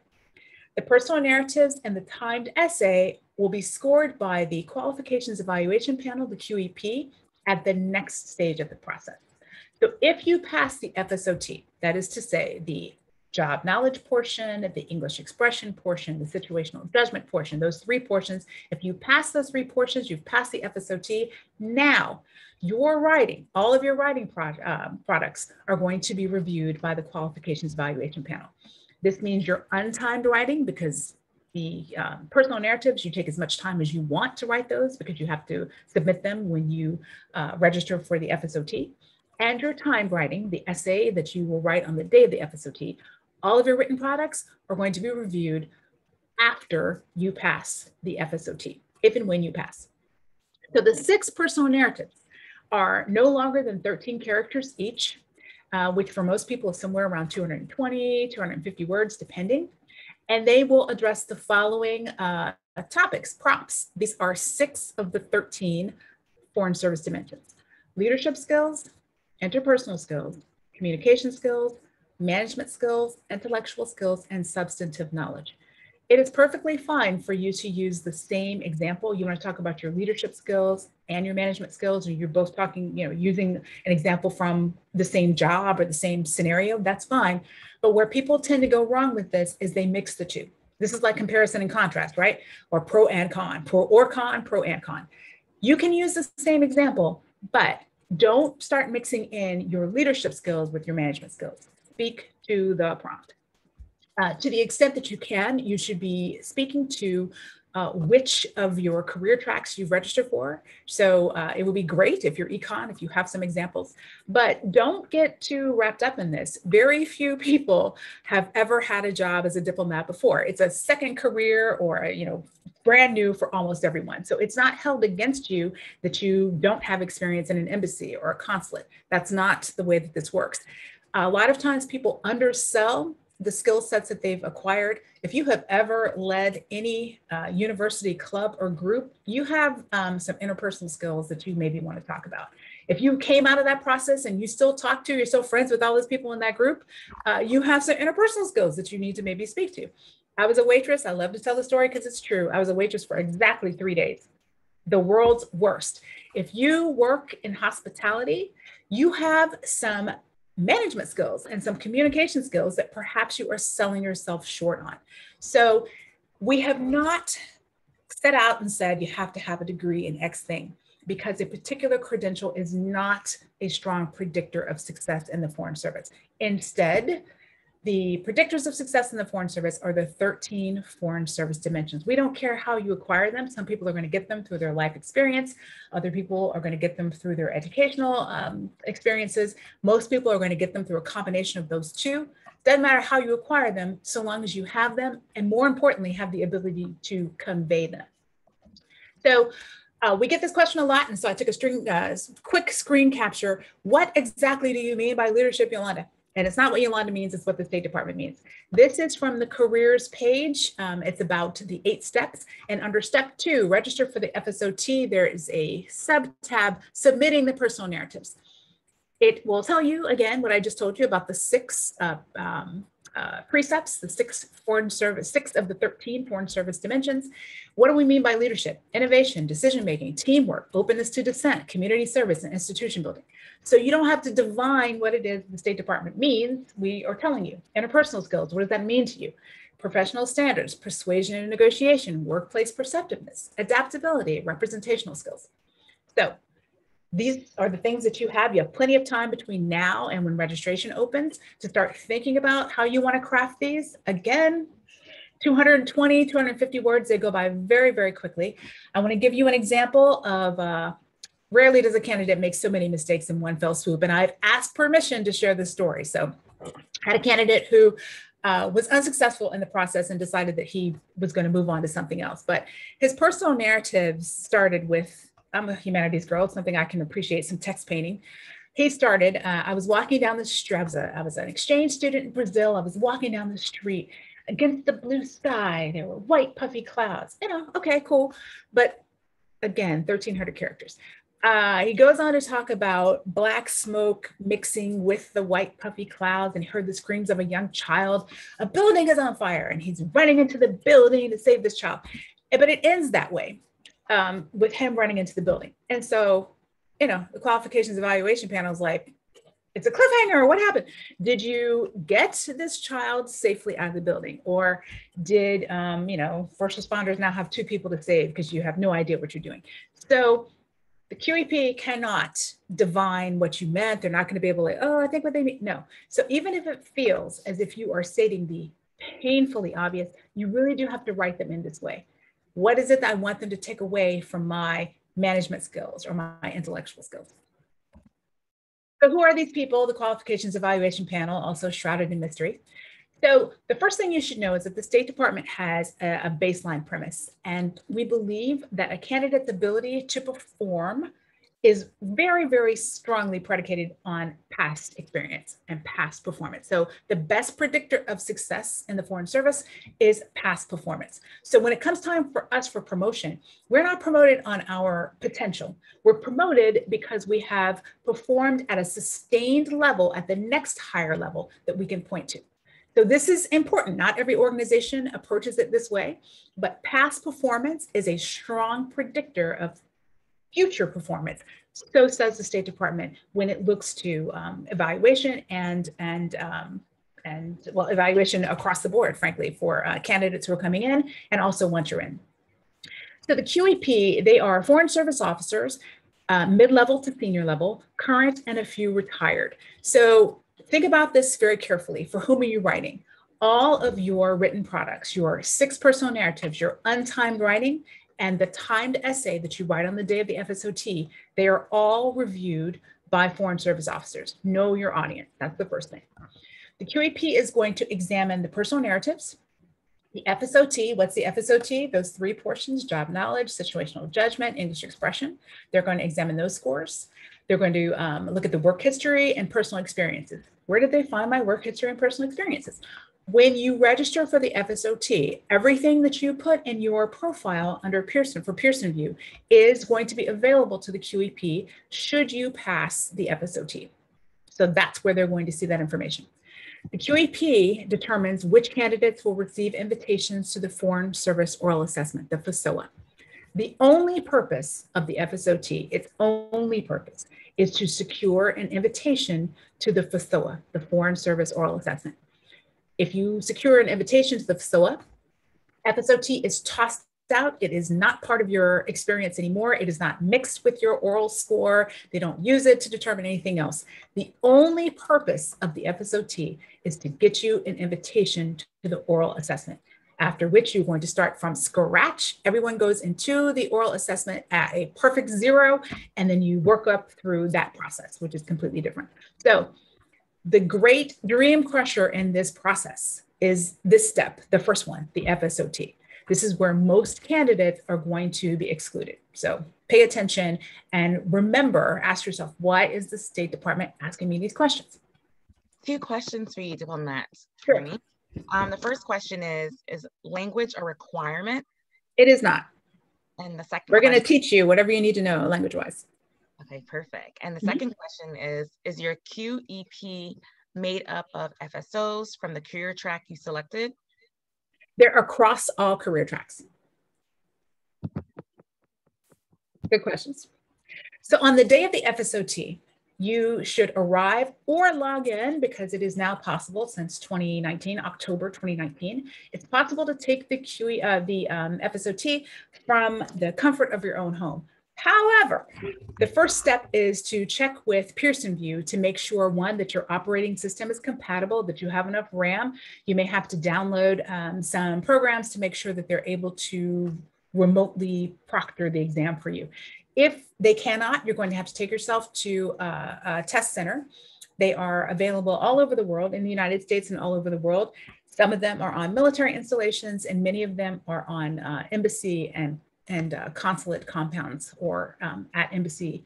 The personal narratives and the timed essay will be scored by the Qualifications Evaluation Panel, the QEP, at the next stage of the process. So if you pass the FSOT, that is to say the job knowledge portion, the English expression portion, the situational judgment portion, those 3 portions, if you pass those 3 portions, you've passed the FSOT. Now, your writing, all of your writing products are going to be reviewed by the Qualifications Evaluation Panel. This means your untimed writing, because the personal narratives, you take as much time as you want to write those because you have to submit them when you register for the FSOT. And your timed writing, the essay that you will write on the day of the FSOT, all of your written products are going to be reviewed after you pass the FSOT, if and when you pass. So the 6 personal narratives are no longer than 13 characters each, which for most people is somewhere around 220, 250 words, depending. And they will address the following topics, prompts. These are 6 of the 13 Foreign Service dimensions: leadership skills, interpersonal skills, communication skills, management skills, intellectual skills, and substantive knowledge. It is perfectly fine for you to use the same example. You want to talk about your leadership skills and your management skills, or you're both talking, using an example from the same job or the same scenario, that's fine. But where people tend to go wrong with this is they mix the two. This is like comparison and contrast, right? Or pro and con, pro or con, pro and con. You can use the same example, but don't start mixing in your leadership skills with your management skills. Speak to the prompt. To the extent that you can, you should be speaking to which of your career tracks you've registered for. So it would be great if you're econ, if you have some examples, but don't get too wrapped up in this. Very few people have ever had a job as a diplomat before. It's a second career, or brand new for almost everyone. So it's not held against you that you don't have experience in an embassy or a consulate. That's not the way that this works. A lot of times people undersell the skill sets that they've acquired. If you have ever led any university club or group, you have some interpersonal skills that you maybe want to talk about. If you came out of that process and you still talk to, you're still friends with all those people in that group, you have some interpersonal skills that you need to maybe speak to. I was a waitress. I love to tell the story because it's true. I was a waitress for exactly 3 days. The world's worst. If you work in hospitality, you have some management skills and some communication skills that perhaps you are selling yourself short on. So we have not set out and said you have to have a degree in X thing, because a particular credential is not a strong predictor of success in the Foreign Service. Instead, the predictors of success in the Foreign Service are the 13 Foreign Service dimensions. We don't care how you acquire them. Some people are going to get them through their life experience. Other people are going to get them through their educational experiences. Most people are going to get them through a combination of those two. Doesn't matter how you acquire them, so long as you have them, and more importantly, have the ability to convey them. So we get this question a lot, and so I took a quick screen capture. What exactly do you mean by leadership, Yolanda? And it's not what Yolanda means, it's what the State Department means. This is from the careers page. It's about the 8 steps. And under step 2, register for the FSOT, there is a sub-tab, submitting the personal narratives. It will tell you, again, what I just told you about the 6 precepts, the six of the 13 foreign service dimensions. What do we mean by leadership? Innovation, decision-making, teamwork, openness to dissent, community service, and institution building. So you don't have to divine what it is the State Department means. We are telling you. Interpersonal skills, what does that mean to you? Professional standards, persuasion and negotiation, workplace perceptiveness, adaptability, representational skills. So these are the things that you have. You have plenty of time between now and when registration opens to start thinking about how you want to craft these. Again, 220, 250 words, they go by very, very quickly. I want to give you an example of, rarely does a candidate make so many mistakes in one fell swoop. And I've asked permission to share this story. So I had a candidate who was unsuccessful in the process and decided that he was going to move on to something else. But his personal narrative started with, I'm a humanities girl, it's something I can appreciate, some text painting. He started, I was walking down the street, I was an exchange student in Brazil. I was walking down the street against the blue sky. There were white puffy clouds, okay, cool. But again, 1,300 characters. He goes on to talk about black smoke mixing with the white puffy clouds, and he heard the screams of a young child. A building is on fire, and he's running into the building to save this child. But it ends that way. With him running into the building. And so, the qualifications evaluation panel is like, it's a cliffhanger. What happened? Did you get this child safely out of the building? Or did, first responders now have 2 people to save because you have no idea what you're doing? So the QEP cannot divine what you meant. They're not going to be able to, I think what they mean. No. So even if it feels as if you are stating the painfully obvious, you really do have to write them in this way. What is it that I want them to take away from my management skills or my intellectual skills? So who are these people? The qualifications evaluation panel, also shrouded in mystery. So the first thing you should know is that the State Department has a baseline premise, and we believe that a candidate's ability to perform is very, very strongly predicated on past experience and past performance. So the best predictor of success in the Foreign Service is past performance. So when it comes time for us for promotion, we're not promoted on our potential. We're promoted because we have performed at a sustained level at the next higher level that we can point to. So this is important. Not every organization approaches it this way, but past performance is a strong predictor of future performance. So says the State Department when it looks to evaluation and evaluation across the board, frankly, for candidates who are coming in and also once you're in. So the QEP, they are foreign service officers, mid-level to senior level, current and a few retired. So think about this very carefully. For whom are you writing? All of your written products, your 6 personal narratives, your untimed writing, and the timed essay that you write on the day of the FSOT, they are all reviewed by foreign service officers. Know your audience. That's the first thing. The QEP is going to examine the personal narratives, the FSOT. What's the FSOT? Those 3 portions: job knowledge, situational judgment, English expression. They're going to examine those scores. They're going to look at the work history and personal experiences. Where did they find my work history and personal experiences? When you register for the FSOT, everything that you put in your profile under Pearson for Pearson View is going to be available to the QEP should you pass the FSOT. So that's where they're going to see that information. The QEP determines which candidates will receive invitations to the Foreign Service Oral Assessment, the FSOA. The only purpose of the FSOT, its only purpose, is to secure an invitation to the FSOA, the Foreign Service Oral Assessment. If you secure an invitation to the FSOA, FSOT is tossed out. It is not part of your experience anymore. It is not mixed with your oral score. They don't use it to determine anything else. The only purpose of the FSOT is to get you an invitation to the oral assessment, after which you're going to start from scratch. Everyone goes into the oral assessment at a perfect 0, and then you work up through that process, which is completely different. So the great dream crusher in this process is this step, the first one, the FSOT. This is where most candidates are going to be excluded. So pay attention and remember, ask yourself, why is the State Department asking me these questions? 2 questions for you, Diplomat. Sure. The first question is language a requirement? It is not. And the second We're going to teach you whatever you need to know language-wise. Okay, perfect. And the second question is your QEP made up of FSOs from the career track you selected? They're across all career tracks. Good questions. So on the day of the FSOT, you should arrive or log in, because it is now possible since 2019, October 2019. It's possible to take the FSOT from the comfort of your own home. However, the first step is to check with Pearson VUE to make sure, one, that your operating system is compatible, that you have enough RAM. You may have to download some programs to make sure that they're able to remotely proctor the exam for you. If they cannot, you're going to have to take yourself to a test center. They are available all over the world, in the United States and all over the world. Some of them are on military installations, and many of them are on embassy and consulate compounds, or at embassies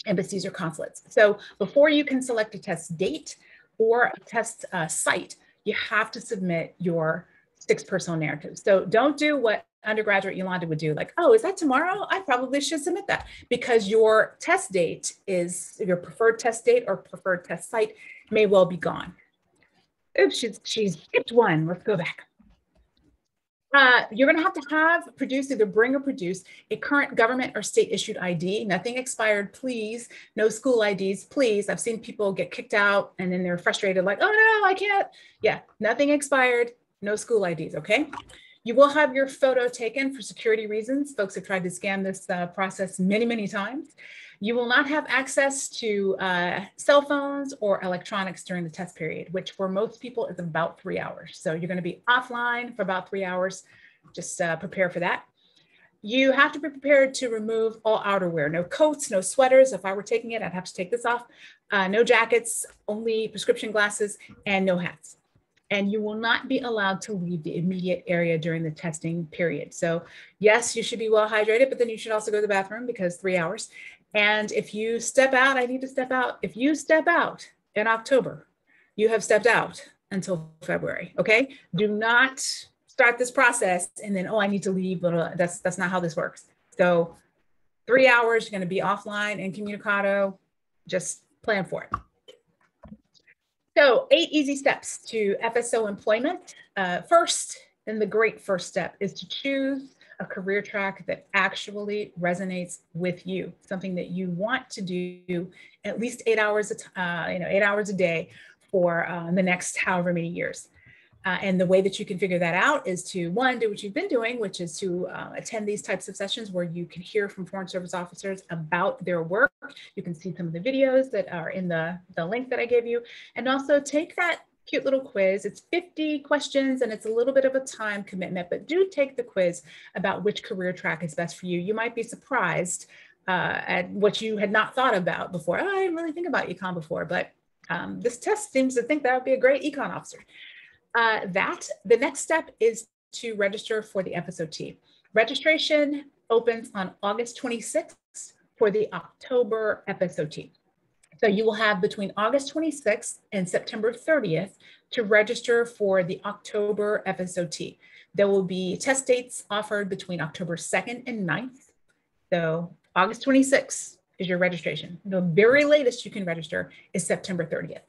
or consulates. So before you can select a test date or a test site, you have to submit your 6 personal narratives. So don't do what undergraduate Yolonda would do, like, oh, is that tomorrow? I probably should submit that, because your test date is, your preferred test date or preferred test site may well be gone. Oops, she skipped one. Let's go back. You're going to have produce, either bring or produce, a current government or state issued ID. Nothing expired, please. No school IDs, please. I've seen people get kicked out and then they're frustrated, like, oh no, I can't. Yeah, nothing expired, no school IDs, okay? You will have your photo taken for security reasons. Folks have tried to scam this process many, many times. You will not have access to cell phones or electronics during the test period, which for most people is about 3 hours. So you're going to be offline for about 3 hours. Just prepare for that. You have to be prepared to remove all outerwear, no coats, no sweaters. If I were taking it, I'd have to take this off. No jackets, only prescription glasses, and no hats. And you will not be allowed to leave the immediate area during the testing period. So yes, you should be well hydrated, but then you should also go to the bathroom, because 3 hours. And if you step out, I need to step out. If you step out in October, you have stepped out until February, okay? Do not start this process and then, oh, I need to leave. That's not how this works. So 3 hours, you're gonna be offline, incommunicado, just plan for it. So 8 easy steps to FSO employment. First, and the great first step, is to choose a career track that actually resonates with you, something that you want to do at least 8 hours, 8 hours a day for the next however many years. And the way that you can figure that out is to, one, do what you've been doing, which is to attend these types of sessions where you can hear from Foreign Service officers about their work. You can see some of the videos that are in the link that I gave you, and also take that cute little quiz. It's 50 questions and it's a little bit of a time commitment, but do take the quiz about which career track is best for you. You might be surprised at what you had not thought about before. Oh, I didn't really think about econ before, but this test seems to think that would be a great econ officer. The next step is to register for the FSOT. Registration opens on August 26th for the October FSOT. So you will have between August 26th and September 30th to register for the October FSOT. There will be test dates offered between October 2nd and 9th. So August 26th is your registration. The very latest you can register is September 30th.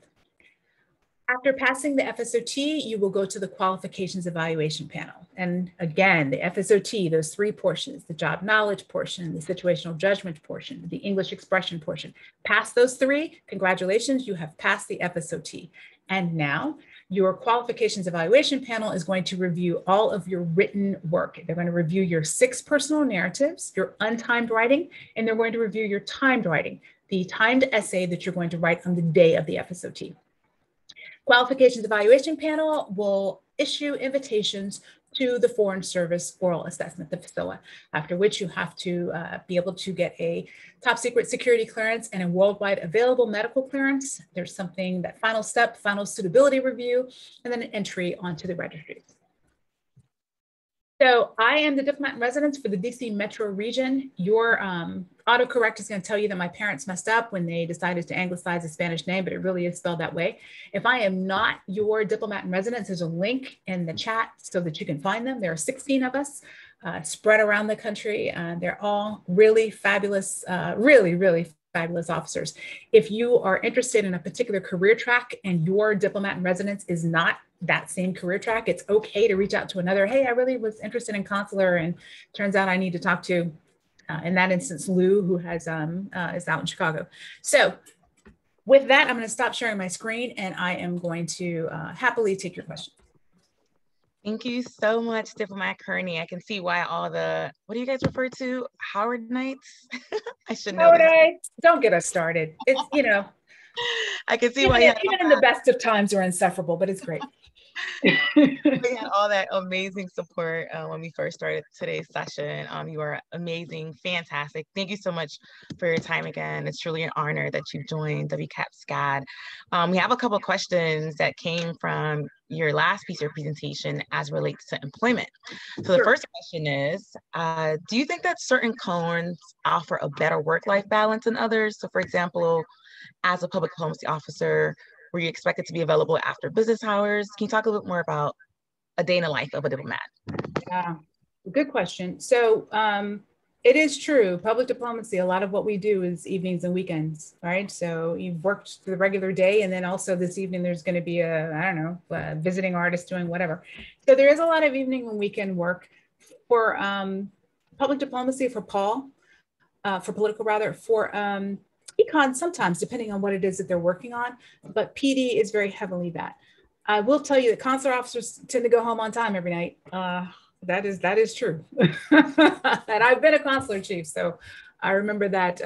After passing the FSOT, you will go to the Qualifications Evaluation Panel. And again, the FSOT, those 3 portions, the job knowledge portion, the situational judgment portion, the English expression portion. Pass those 3, congratulations, you have passed the FSOT. And now your Qualifications Evaluation Panel is going to review all of your written work. They're going to review your 6 personal narratives, your untimed writing, and they're going to review your timed writing, the timed essay that you're going to write on the day of the FSOT. Qualifications Evaluation Panel will issue invitations to the Foreign Service Oral Assessment, the FSOA, after which you have to be able to get a top secret security clearance and a worldwide available medical clearance. There's something, that final step, final suitability review, and then an entry onto the registry. So I am the Diplomat-in-Residence for the DC Metro region. Your autocorrect is going to tell you that my parents messed up when they decided to anglicize a Spanish name, but it really is spelled that way. If I am not your Diplomat-in-Residence, there's a link in the chat so that you can find them. There are 16 of us spread around the country. They're all really fabulous, really fabulous officers. If you are interested in a particular career track and your diplomat-in-residence is not that same career track, it's okay to reach out to another. Hey, I really was interested in consular and turns out I need to talk to, in that instance, Lou, who has is out in Chicago. So with that, I'm going to stop sharing my screen and I am going to happily take your questions. Thank you so much, Diplomat Kearney. I can see why all the, what do you guys refer to? Howard Nights? I should know. Howard Nights, don't get us started. It's, you know, I can see even, why. Even in the best of times are insufferable, but it's great. We had all that amazing support when we first started today's session. You are amazing, fantastic. Thank you so much for your time again. It's truly an honor that you've joined WCAPS SCAD. We have a couple of questions that came from your last piece of your presentation as relates to employment. So the first question is, do you think that certain cones offer a better work-life balance than others? So for example, as a public diplomacy officer, were you expected to be available after business hours? Can you talk a little bit more about a day in the life of a diplomat? Yeah, good question. So it is true, public diplomacy, a lot of what we do is evenings and weekends, right? So you've worked the regular day and then also this evening there's going to be a, I don't know, a visiting artist doing whatever. So there is a lot of evening and weekend work for public diplomacy, for political rather, for econ sometimes, depending on what it is that they're working on, but PD is very heavily that. I will tell you that consular officers tend to go home on time every night. That is true. And I've been a consular chief, so I remember that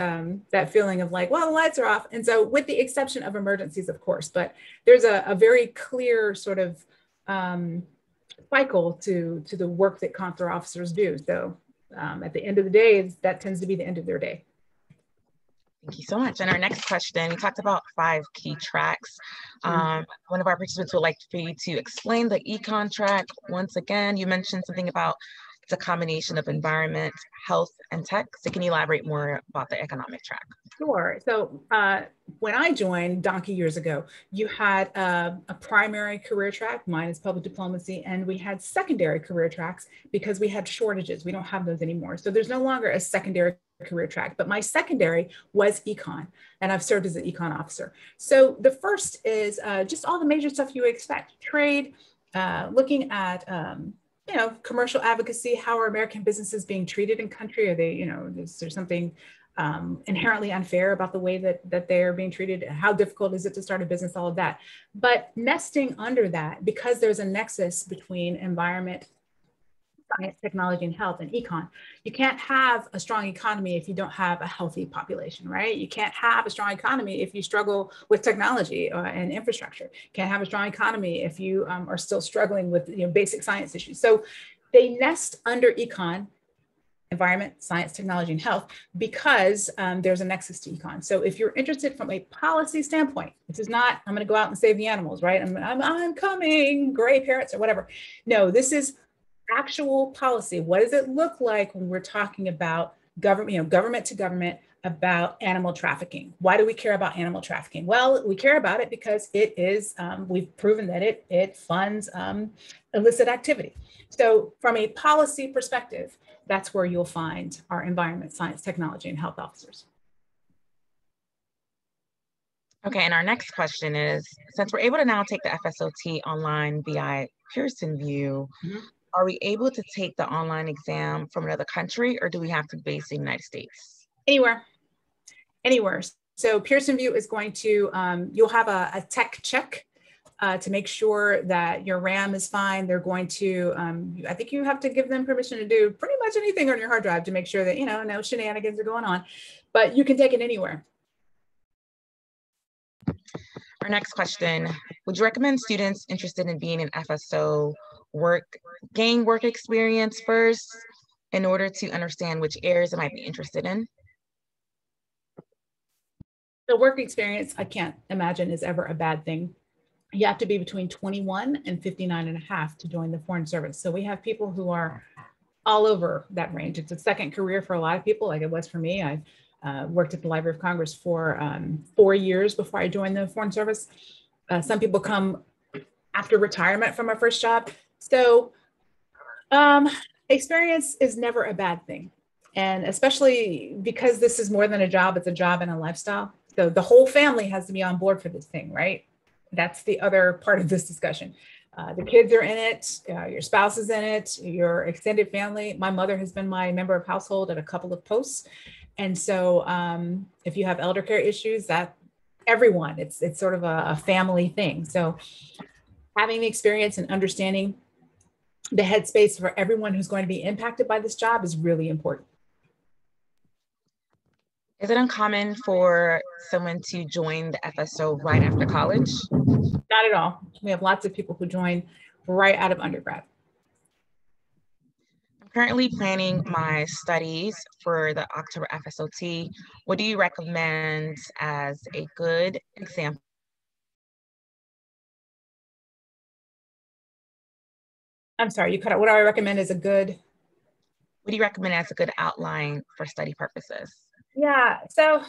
that feeling of like, well, the lights are off. And so with the exception of emergencies, of course, but there's a very clear sort of cycle to the work that consular officers do. So at the end of the day, that tends to be the end of their day. Thank you so much. And our next question, we talked about 5 key tracks. One of our participants would like for you to explain the econ track. Once again, you mentioned something about it's a combination of environment, health, and tech. So can you elaborate more about the economic track? Sure. So when I joined donkey years ago, you had a primary career track, mine is public diplomacy, and we had secondary career tracks because we had shortages. We don't have those anymore. So there's no longer a secondary career track, but my secondary was econ, and I've served as an econ officer. So the first is just all the major stuff you would expect: trade, looking at you know, commercial advocacy. How are American businesses being treated in country? Are they, you know, is there something inherently unfair about the way that they're being treated? How difficult is it to start a business? All of that. But nesting under that, because there's a nexus between environment, science, technology, and health, and econ. You can't have a strong economy if you don't have a healthy population, right? You can't have a strong economy if you struggle with technology and infrastructure. You can't have a strong economy if you are still struggling with, you know, basic science issues. So they nest under econ, environment, science, technology, and health, because there's a nexus to econ. So if you're interested from a policy standpoint, this is not, I'm going to go out and save the animals, right? I'm coming, gray parrots or whatever. No, this is actual policy. What does it look like when we're talking about government, you know, government to government, about animal trafficking? Why do we care about animal trafficking? Well, we care about it because it is, we've proven that it funds illicit activity. So from a policy perspective, that's where you'll find our environment, science, technology, and health officers. Okay, and our next question is, since we're able to now take the FSOT online via Pearson VUE, are we able to take the online exam from another country, or do we have to be based in the United States? Anywhere, anywhere. So Pearson VUE is going to, you'll have a tech check to make sure that your RAM is fine. They're going to, I think you have to give them permission to do pretty much anything on your hard drive to make sure that, you know, no shenanigans are going on, but you can take it anywhere. Our next question, would you recommend students interested in being an FSO gain work experience first in order to understand which areas they might be interested in? The work experience, I can't imagine, is ever a bad thing. You have to be between 21 and 59 and a half to join the Foreign Service. So we have people who are all over that range. It's a second career for a lot of people, like it was for me. I worked at the Library of Congress for 4 years before I joined the Foreign Service. Some people come after retirement from our first job. So experience is never a bad thing. And especially because this is more than a job, it's a job and a lifestyle. So the whole family has to be on board for this thing, right? That's the other part of this discussion. The kids are in it, your spouse is in it, your extended family. My mother has been my member of household at a couple of posts. And so if you have elder care issues, that everyone, it's sort of a family thing. So having the experience and understanding the headspace for everyone who's going to be impacted by this job is really important. Is it uncommon for someone to join the FSO right after college? Not at all. We have lots of people who join right out of undergrad. I'm currently planning my studies for the October FSOT. What do you recommend as a good example? I'm sorry, you cut out. What do I recommend as a good? What do you recommend as a good outline for study purposes? Yeah, so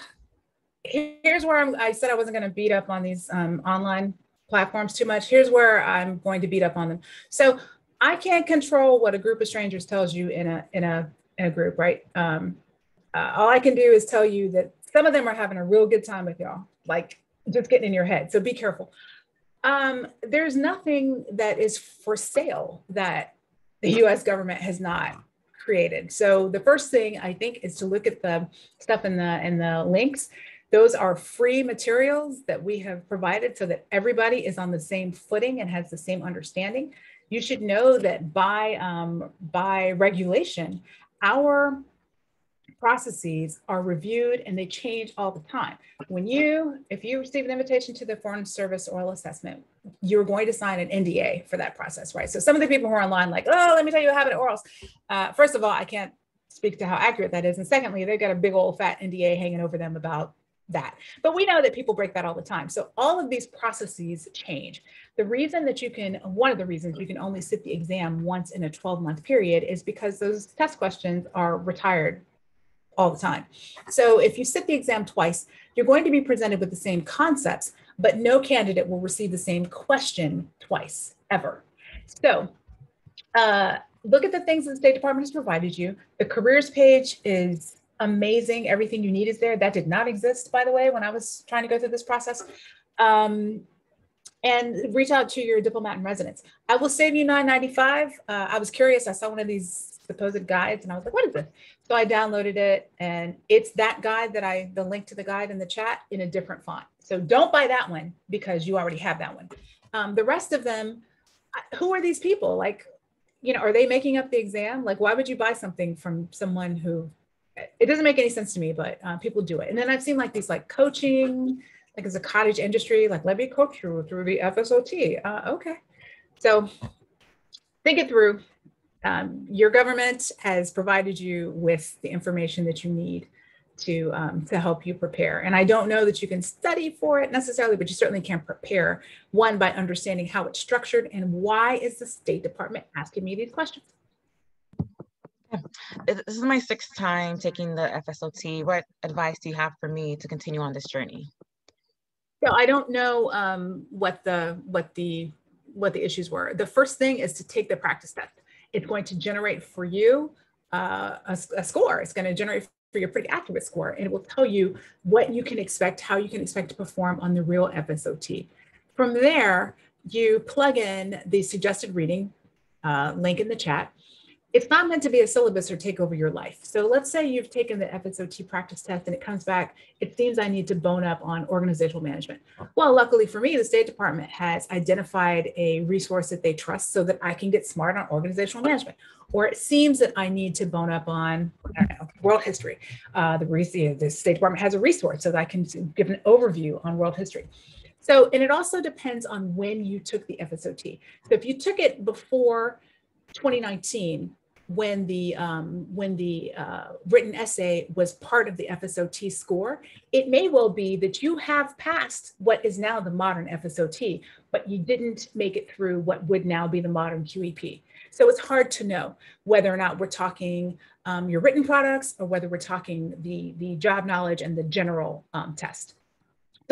here's where I said I wasn't going to beat up on these online platforms too much. Here's where I'm going to beat up on them. So I can't control what a group of strangers tells you in a group, right? All I can do is tell you that some of them are having a real good time with y'all, like just getting in your head. So be careful. There's nothing that is for sale that the US government has not created. So the first thing I think is to look at the stuff in the links. Those are free materials that we have provided so that everybody is on the same footing and has the same understanding. You should know that by regulation, our processes are reviewed and they change all the time. If you receive an invitation to the Foreign Service Oral Assessment, you're going to sign an NDA for that process, right? So some of the people who are online like, oh, let me tell you what happened at orals. First of all, I can't speak to how accurate that is. And secondly, they've got a big old fat NDA hanging over them about that. But we know that people break that all the time. So all of these processes change. One of the reasons you can only sit the exam once in a 12-month period is because those test questions are retired all the time. So if you sit the exam twice, you're going to be presented with the same concepts, but no candidate will receive the same question twice, ever. So look at the things that the State Department has provided you. The careers page is amazing. Everything you need is there. That did not exist, by the way, when I was trying to go through this process. And reach out to your Diplomat-in-Residence. I will save you $9.95. I was curious. I saw one of these supposed guides and I was like, what is this? So I downloaded it and it's that guide the link to the guide in the chat in a different font. So don't buy that one because you already have that one. The rest of them, who are these people? Like, are they making up the exam? Like, why would you buy something from someone who, it doesn't make any sense to me, but people do it. And then I've seen like these like coaching, like as a cottage industry, like let me coach you through the FSOT. Okay. So think it through. Your government has provided you with the information that you need to help you prepare. And I don't know that you can study for it necessarily, but you certainly can prepare, one, by understanding how it's structured and why is the State Department asking me these questions. This is my 6th time taking the FSOT. What advice do you have for me to continue on this journey? So I don't know what the issues were. The first thing is to take the practice test. It's going to generate for you a score. It's going to generate for you a pretty accurate score, and it will tell you what you can expect, how you can expect to perform on the real FSOT. From there, you plug in the suggested reading link in the chat. It's not meant to be a syllabus or take over your life. So let's say you've taken the FSOT practice test and it comes back, it seems I need to bone up on organizational management. Well, luckily for me, the State Department has identified a resource that they trust so that I can get smart on organizational management. Or it seems that I need to bone up on, I don't know, world history. The State Department has a resource so that I can give an overview on world history. So, and it also depends on when you took the FSOT. So if you took it before 2019, when the written essay was part of the FSOT score, it may well be that you have passed what is now the modern FSOT, but you didn't make it through what would now be the modern QEP. So it's hard to know whether or not we're talking your written products or whether we're talking the job knowledge and the general test.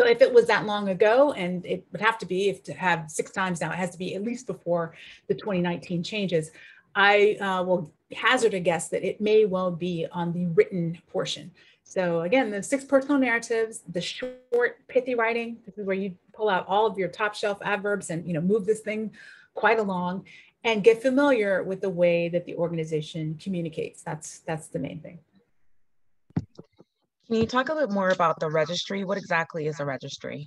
So if it was that long ago, and it would have to be, if to have 6 times now, it has to be at least before the 2019 changes, I will hazard a guess that it may well be on the written portion. So again, the 6 personal narratives, the short, pithy writing, this is where you pull out all of your top shelf adverbs and move this thing quite along and get familiar with the way that the organization communicates. That's the main thing. Can you talk a little more about the registry? What exactly is a registry?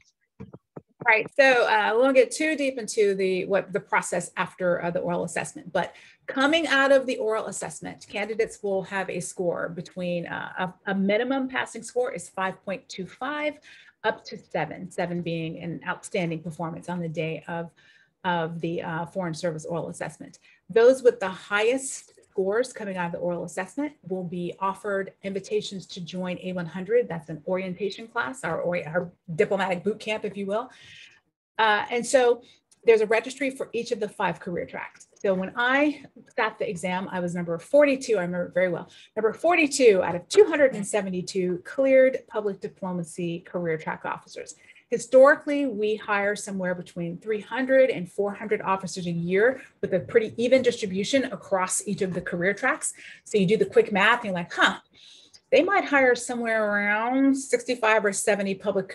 Right, so we won't get too deep into the process after the oral assessment, but coming out of the oral assessment, candidates will have a score between a minimum passing score is 5.25 up to 7 being an outstanding performance on the day of the Foreign Service oral assessment. Those with the highest scores coming out of the oral assessment will be offered invitations to join A100. That's an orientation class, our diplomatic boot camp, if you will. And so there's a registry for each of the 5 career tracks. So when I sat the exam, I was number 42, I remember it very well, number 42 out of 272 cleared public diplomacy career track officers. Historically, we hire somewhere between 300 and 400 officers a year with a pretty even distribution across each of the career tracks. So you do the quick math and you're like, they might hire somewhere around 65 or 70 public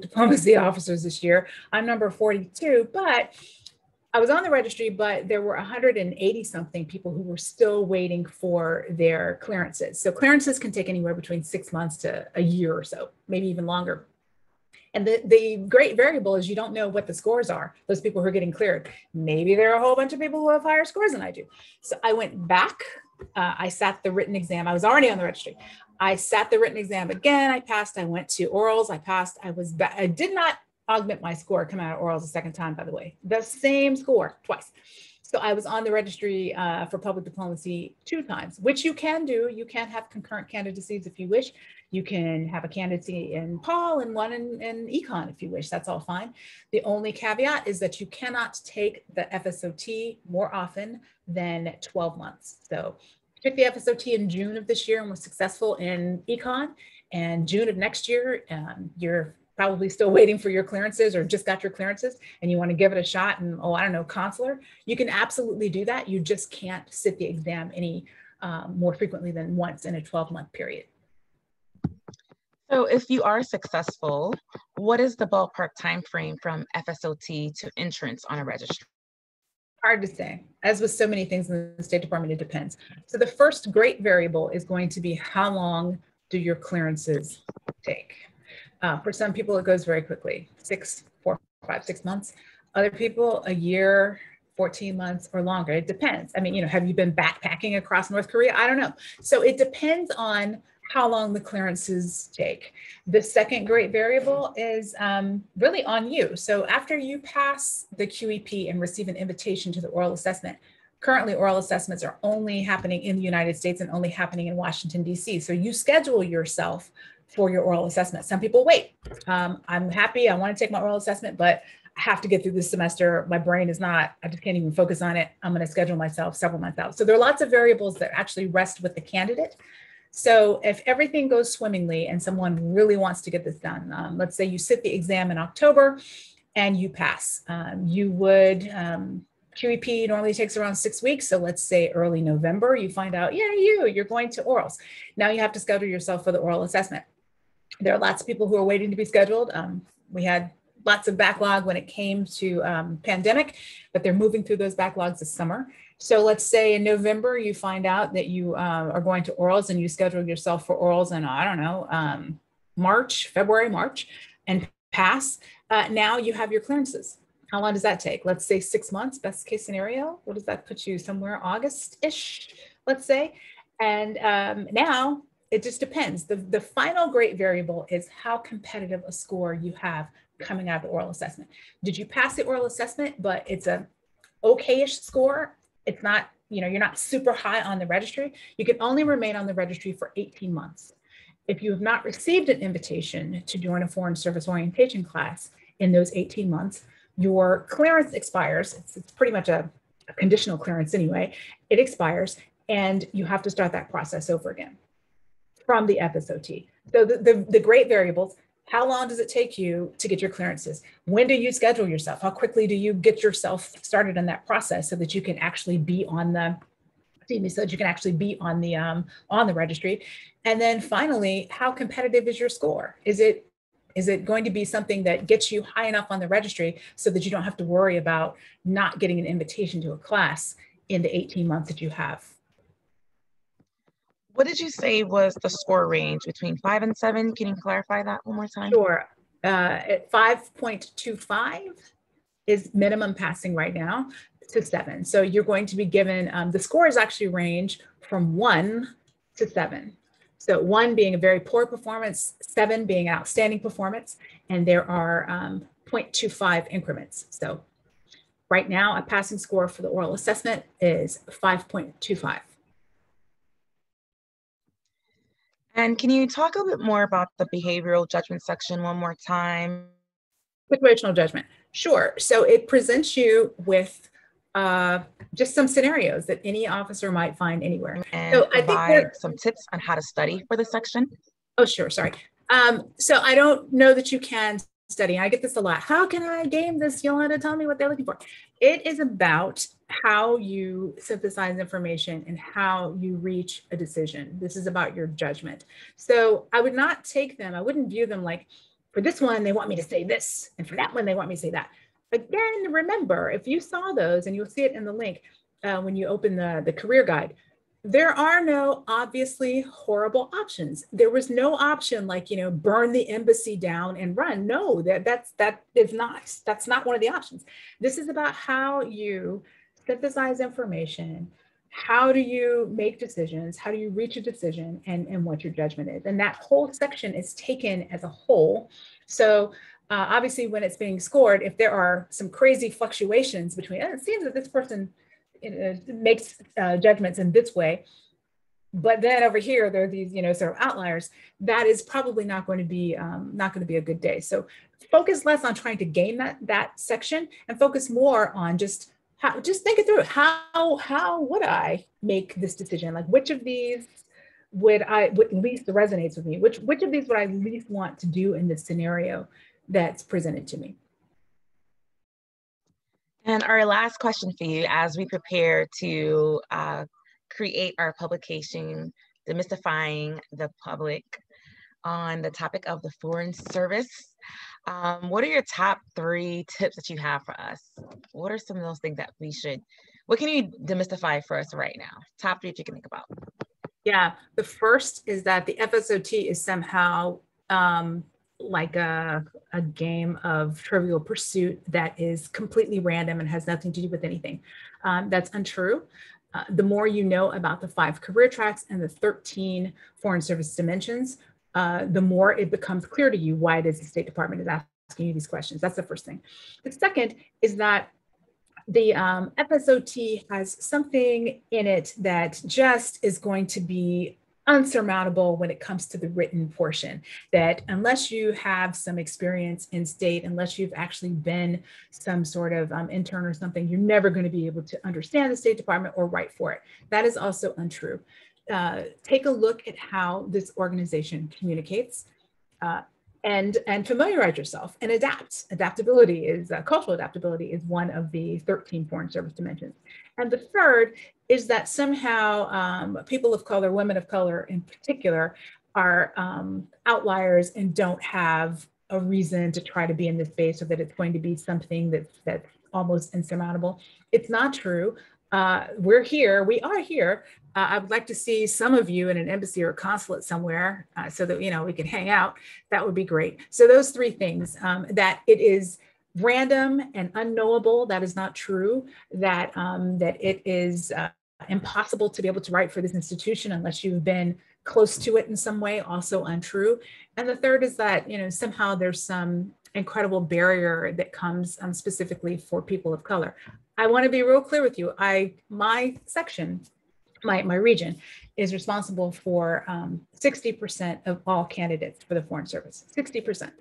diplomacy officers this year. I'm number 42, but I was on the registry, but there were 180 something people who were still waiting for their clearances. So clearances can take anywhere between 6 months to a year or so, maybe even longer. And the great variable is you don't know what the scores are, those people who are getting cleared. Maybe there are a whole bunch of people who have higher scores than I do. So I went back, I sat the written exam. I was already on the registry. I sat the written exam again. I passed, I went to orals, I passed, I did not augment my score coming out of orals a second time, by the way, the same score twice. So I was on the registry for public diplomacy 2 times, which you can do. You can have concurrent candidacies if you wish. You can have a candidacy in Paul and one in econ if you wish. That's all fine. The only caveat is that you cannot take the FSOT more often than 12 months. So I took the FSOT in June of this year and was successful in econ. And June of next year, you're probably still waiting for your clearances or just got your clearances and you want to give it a shot and, I don't know, consular, you can absolutely do that. You just can't sit the exam any more frequently than once in a 12-month period. So if you are successful, what is the ballpark time frame from FSOT to entrance on a registry? Hard to say. As with so many things in the State Department, it depends. So the first great variable is going to be how long do your clearances take? For some people, it goes very quickly, 4, 5, 6 months. Other people, a year, 14 months or longer. It depends. I mean, have you been backpacking across North Korea? I don't know. So it depends on how long the clearances take. The second great variable is really on you. So after you pass the QEP and receive an invitation to the oral assessment, currently oral assessments are only happening in the United States and only happening in Washington, D.C. So you schedule yourself for your oral assessment. Some people wait. I'm happy, I want to take my oral assessment, but I have to get through this semester. My brain is not, I just can't even focus on it. I'm going to schedule myself several months out. So there are lots of variables that actually rest with the candidate. So if everything goes swimmingly and someone really wants to get this done, let's say you sit the exam in October and you pass, you would, QEP normally takes around 6 weeks. So let's say early November, you find out, you're going to orals. Now you have to schedule yourself for the oral assessment. There are lots of people who are waiting to be scheduled. We had lots of backlog when it came to pandemic, but they're moving through those backlogs this summer. So let's say in November, you find out that you are going to orals and you schedule yourself for orals in, I don't know, February, March, and pass. Now you have your clearances. How long does that take? Let's say 6 months, best case scenario. What does that put you? Somewhere August-ish, let's say. And now, it just depends. The final great variable is how competitive a score you have coming out of the oral assessment. Did you pass the oral assessment, but it's a okay-ish score? It's not, you're not super high on the registry. You can only remain on the registry for 18 months. If you have not received an invitation to join a Foreign Service orientation class in those 18 months, your clearance expires. It's pretty much a conditional clearance anyway. It expires and you have to start that process over again from the FSOT. So the great variables, how long does it take you to get your clearances? When do you schedule yourself? How quickly do you get yourself started in that process so that you can actually be on the so that you can actually be on the registry. And then finally, how competitive is your score? Is it going to be something that gets you high enough on the registry so that you don't have to worry about not getting an invitation to a class in the 18 months that you have? What did you say was the score range between 5 and 7? Can you clarify that one more time? Sure. At 5.25 is minimum passing right now to 7. So you're going to be given, the scores actually range from 1 to 7. So 1 being a very poor performance, 7 being outstanding performance, and there are 0.25 increments. So right now, a passing score for the oral assessment is 5.25. And can you talk a bit more about the behavioral judgment section one more time? Situational judgment. Sure. So it presents you with just some scenarios that any officer might find anywhere. And so provide some tips on how to study for this section. Oh, sure. Sorry. So I don't know that you can study. I get this a lot. How can I game this, Yolanda? Tell me what they're looking for. It is about how you synthesize information and how you reach a decision. This is about your judgment. So I would not take them, I wouldn't view them like, for this one, they want me to say this, and for that one, they want me to say that. Again, remember, if you saw those, and you'll see it in the link when you open the career guide, there are no obviously horrible options. There was no option like, burn the embassy down and run. No, that's not one of the options. This is about how you synthesize information. How do you make decisions? How do you reach a decision, and what your judgment is? And that whole section is taken as a whole. So obviously when it's being scored, if there are some crazy fluctuations between, it seems that this person makes judgments in this way, but then over here there are these sort of outliers, that is probably not going to be a good day. So focus less on trying to game that section and focus more on just think it through. How would I make this decision? Like, which of these would least resonates with me? Which of these would I least want to do in this scenario that's presented to me? And our last question for you, as we prepare to create our publication, Demystifying the Public, on the topic of the Foreign Service, what are your top 3 tips that you have for us? What are some of those things that what can you demystify for us right now? Top 3 that you can think about. Yeah, the first is that the FSOT is somehow like a game of Trivial Pursuit that is completely random and has nothing to do with anything. That's untrue. The more you know about the 5 career tracks and the 13 Foreign Service dimensions, the more it becomes clear to you why it is the State Department is asking you these questions. That's the first thing. The second is that the FSOT has something in it that just is going to be unsurmountable when it comes to the written portion, that unless you have some experience in state, unless you've actually been some sort of intern or something, you're never going to be able to understand the State Department or write for it. That is also untrue. Take a look at how this organization communicates and familiarize yourself and adapt. Adaptability is, cultural adaptability is one of the 13 Foreign Service dimensions. And the third is that somehow people of color, women of color in particular, are outliers and don't have a reason to try to be in this space, or that it's going to be something that's almost insurmountable. It's not true. We're here, we are here. I would like to see some of you in an embassy or a consulate somewhere so that, we can hang out. That would be great. So those 3 things, that it is random and unknowable, that is not true. That it is impossible to be able to write for this institution unless you've been close to it in some way, also untrue. And the third is that, somehow there's some incredible barrier that comes specifically for people of color. I want to be real clear with you. My section, my region is responsible for 60% of all candidates for the Foreign Service, 60%.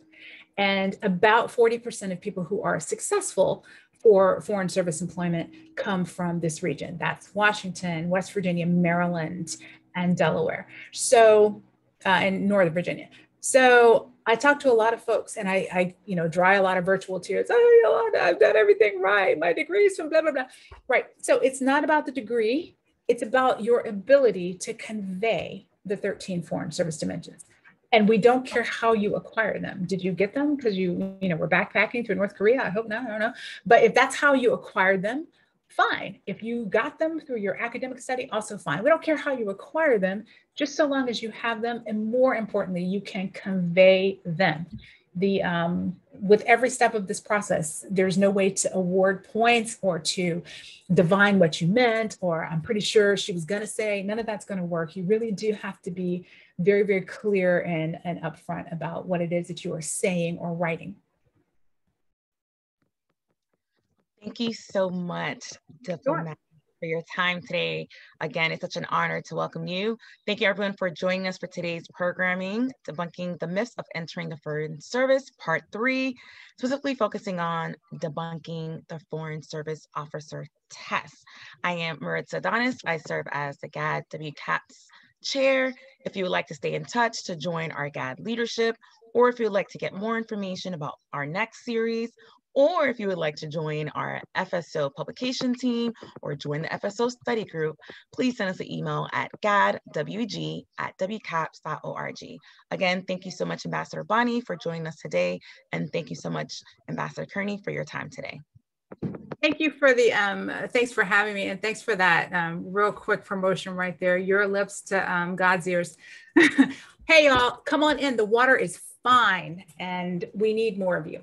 And about 40% of people who are successful for Foreign Service employment come from this region. That's Washington, West Virginia, Maryland, and Delaware. So, and Northern Virginia. So I talk to a lot of folks, and I dry a lot of virtual tears. Oh, Yolanda, I've done everything right. My degree's from blah, blah, blah. Right. So it's not about the degree. It's about your ability to convey the 13 foreign service dimensions. And we don't care how you acquire them. Did you get them because you were backpacking through North Korea? I hope not, I don't know. But if that's how you acquired them, fine. If you got them through your academic study, also fine. We don't care how you acquire them, just so long as you have them. And more importantly, you can convey them. With every step of this process, there's no way to award points or to divine what you meant, or I'm pretty sure she was going to say. None of that's going to work. You really do have to be very, very clear and upfront about what it is that you are saying or writing. Thank you so much, Diplomat, for your time today. Again, it's such an honor to welcome you. Thank you everyone for joining us for today's programming, Debunking the Myths of Entering the Foreign Service, Part 3, specifically focusing on debunking the Foreign Service Officer Test. I am Maritza Adonis. I serve as the GAD WCAPS Chair. If you would like to stay in touch to join our GAD leadership, or if you would like to get more information about our next series, or if you would like to join our FSO publication team or join the FSO study group, please send us an email at gadwg@wcaps.org. Again, thank you so much, Ambassador Bonnie, for joining us today. And thank you so much, Ambassador Kearney, for your time today. Thank you for the, thanks for having me. And thanks for that real quick promotion right there. Your lips to God's ears. Hey, y'all, come on in. The water is fine and we need more of you.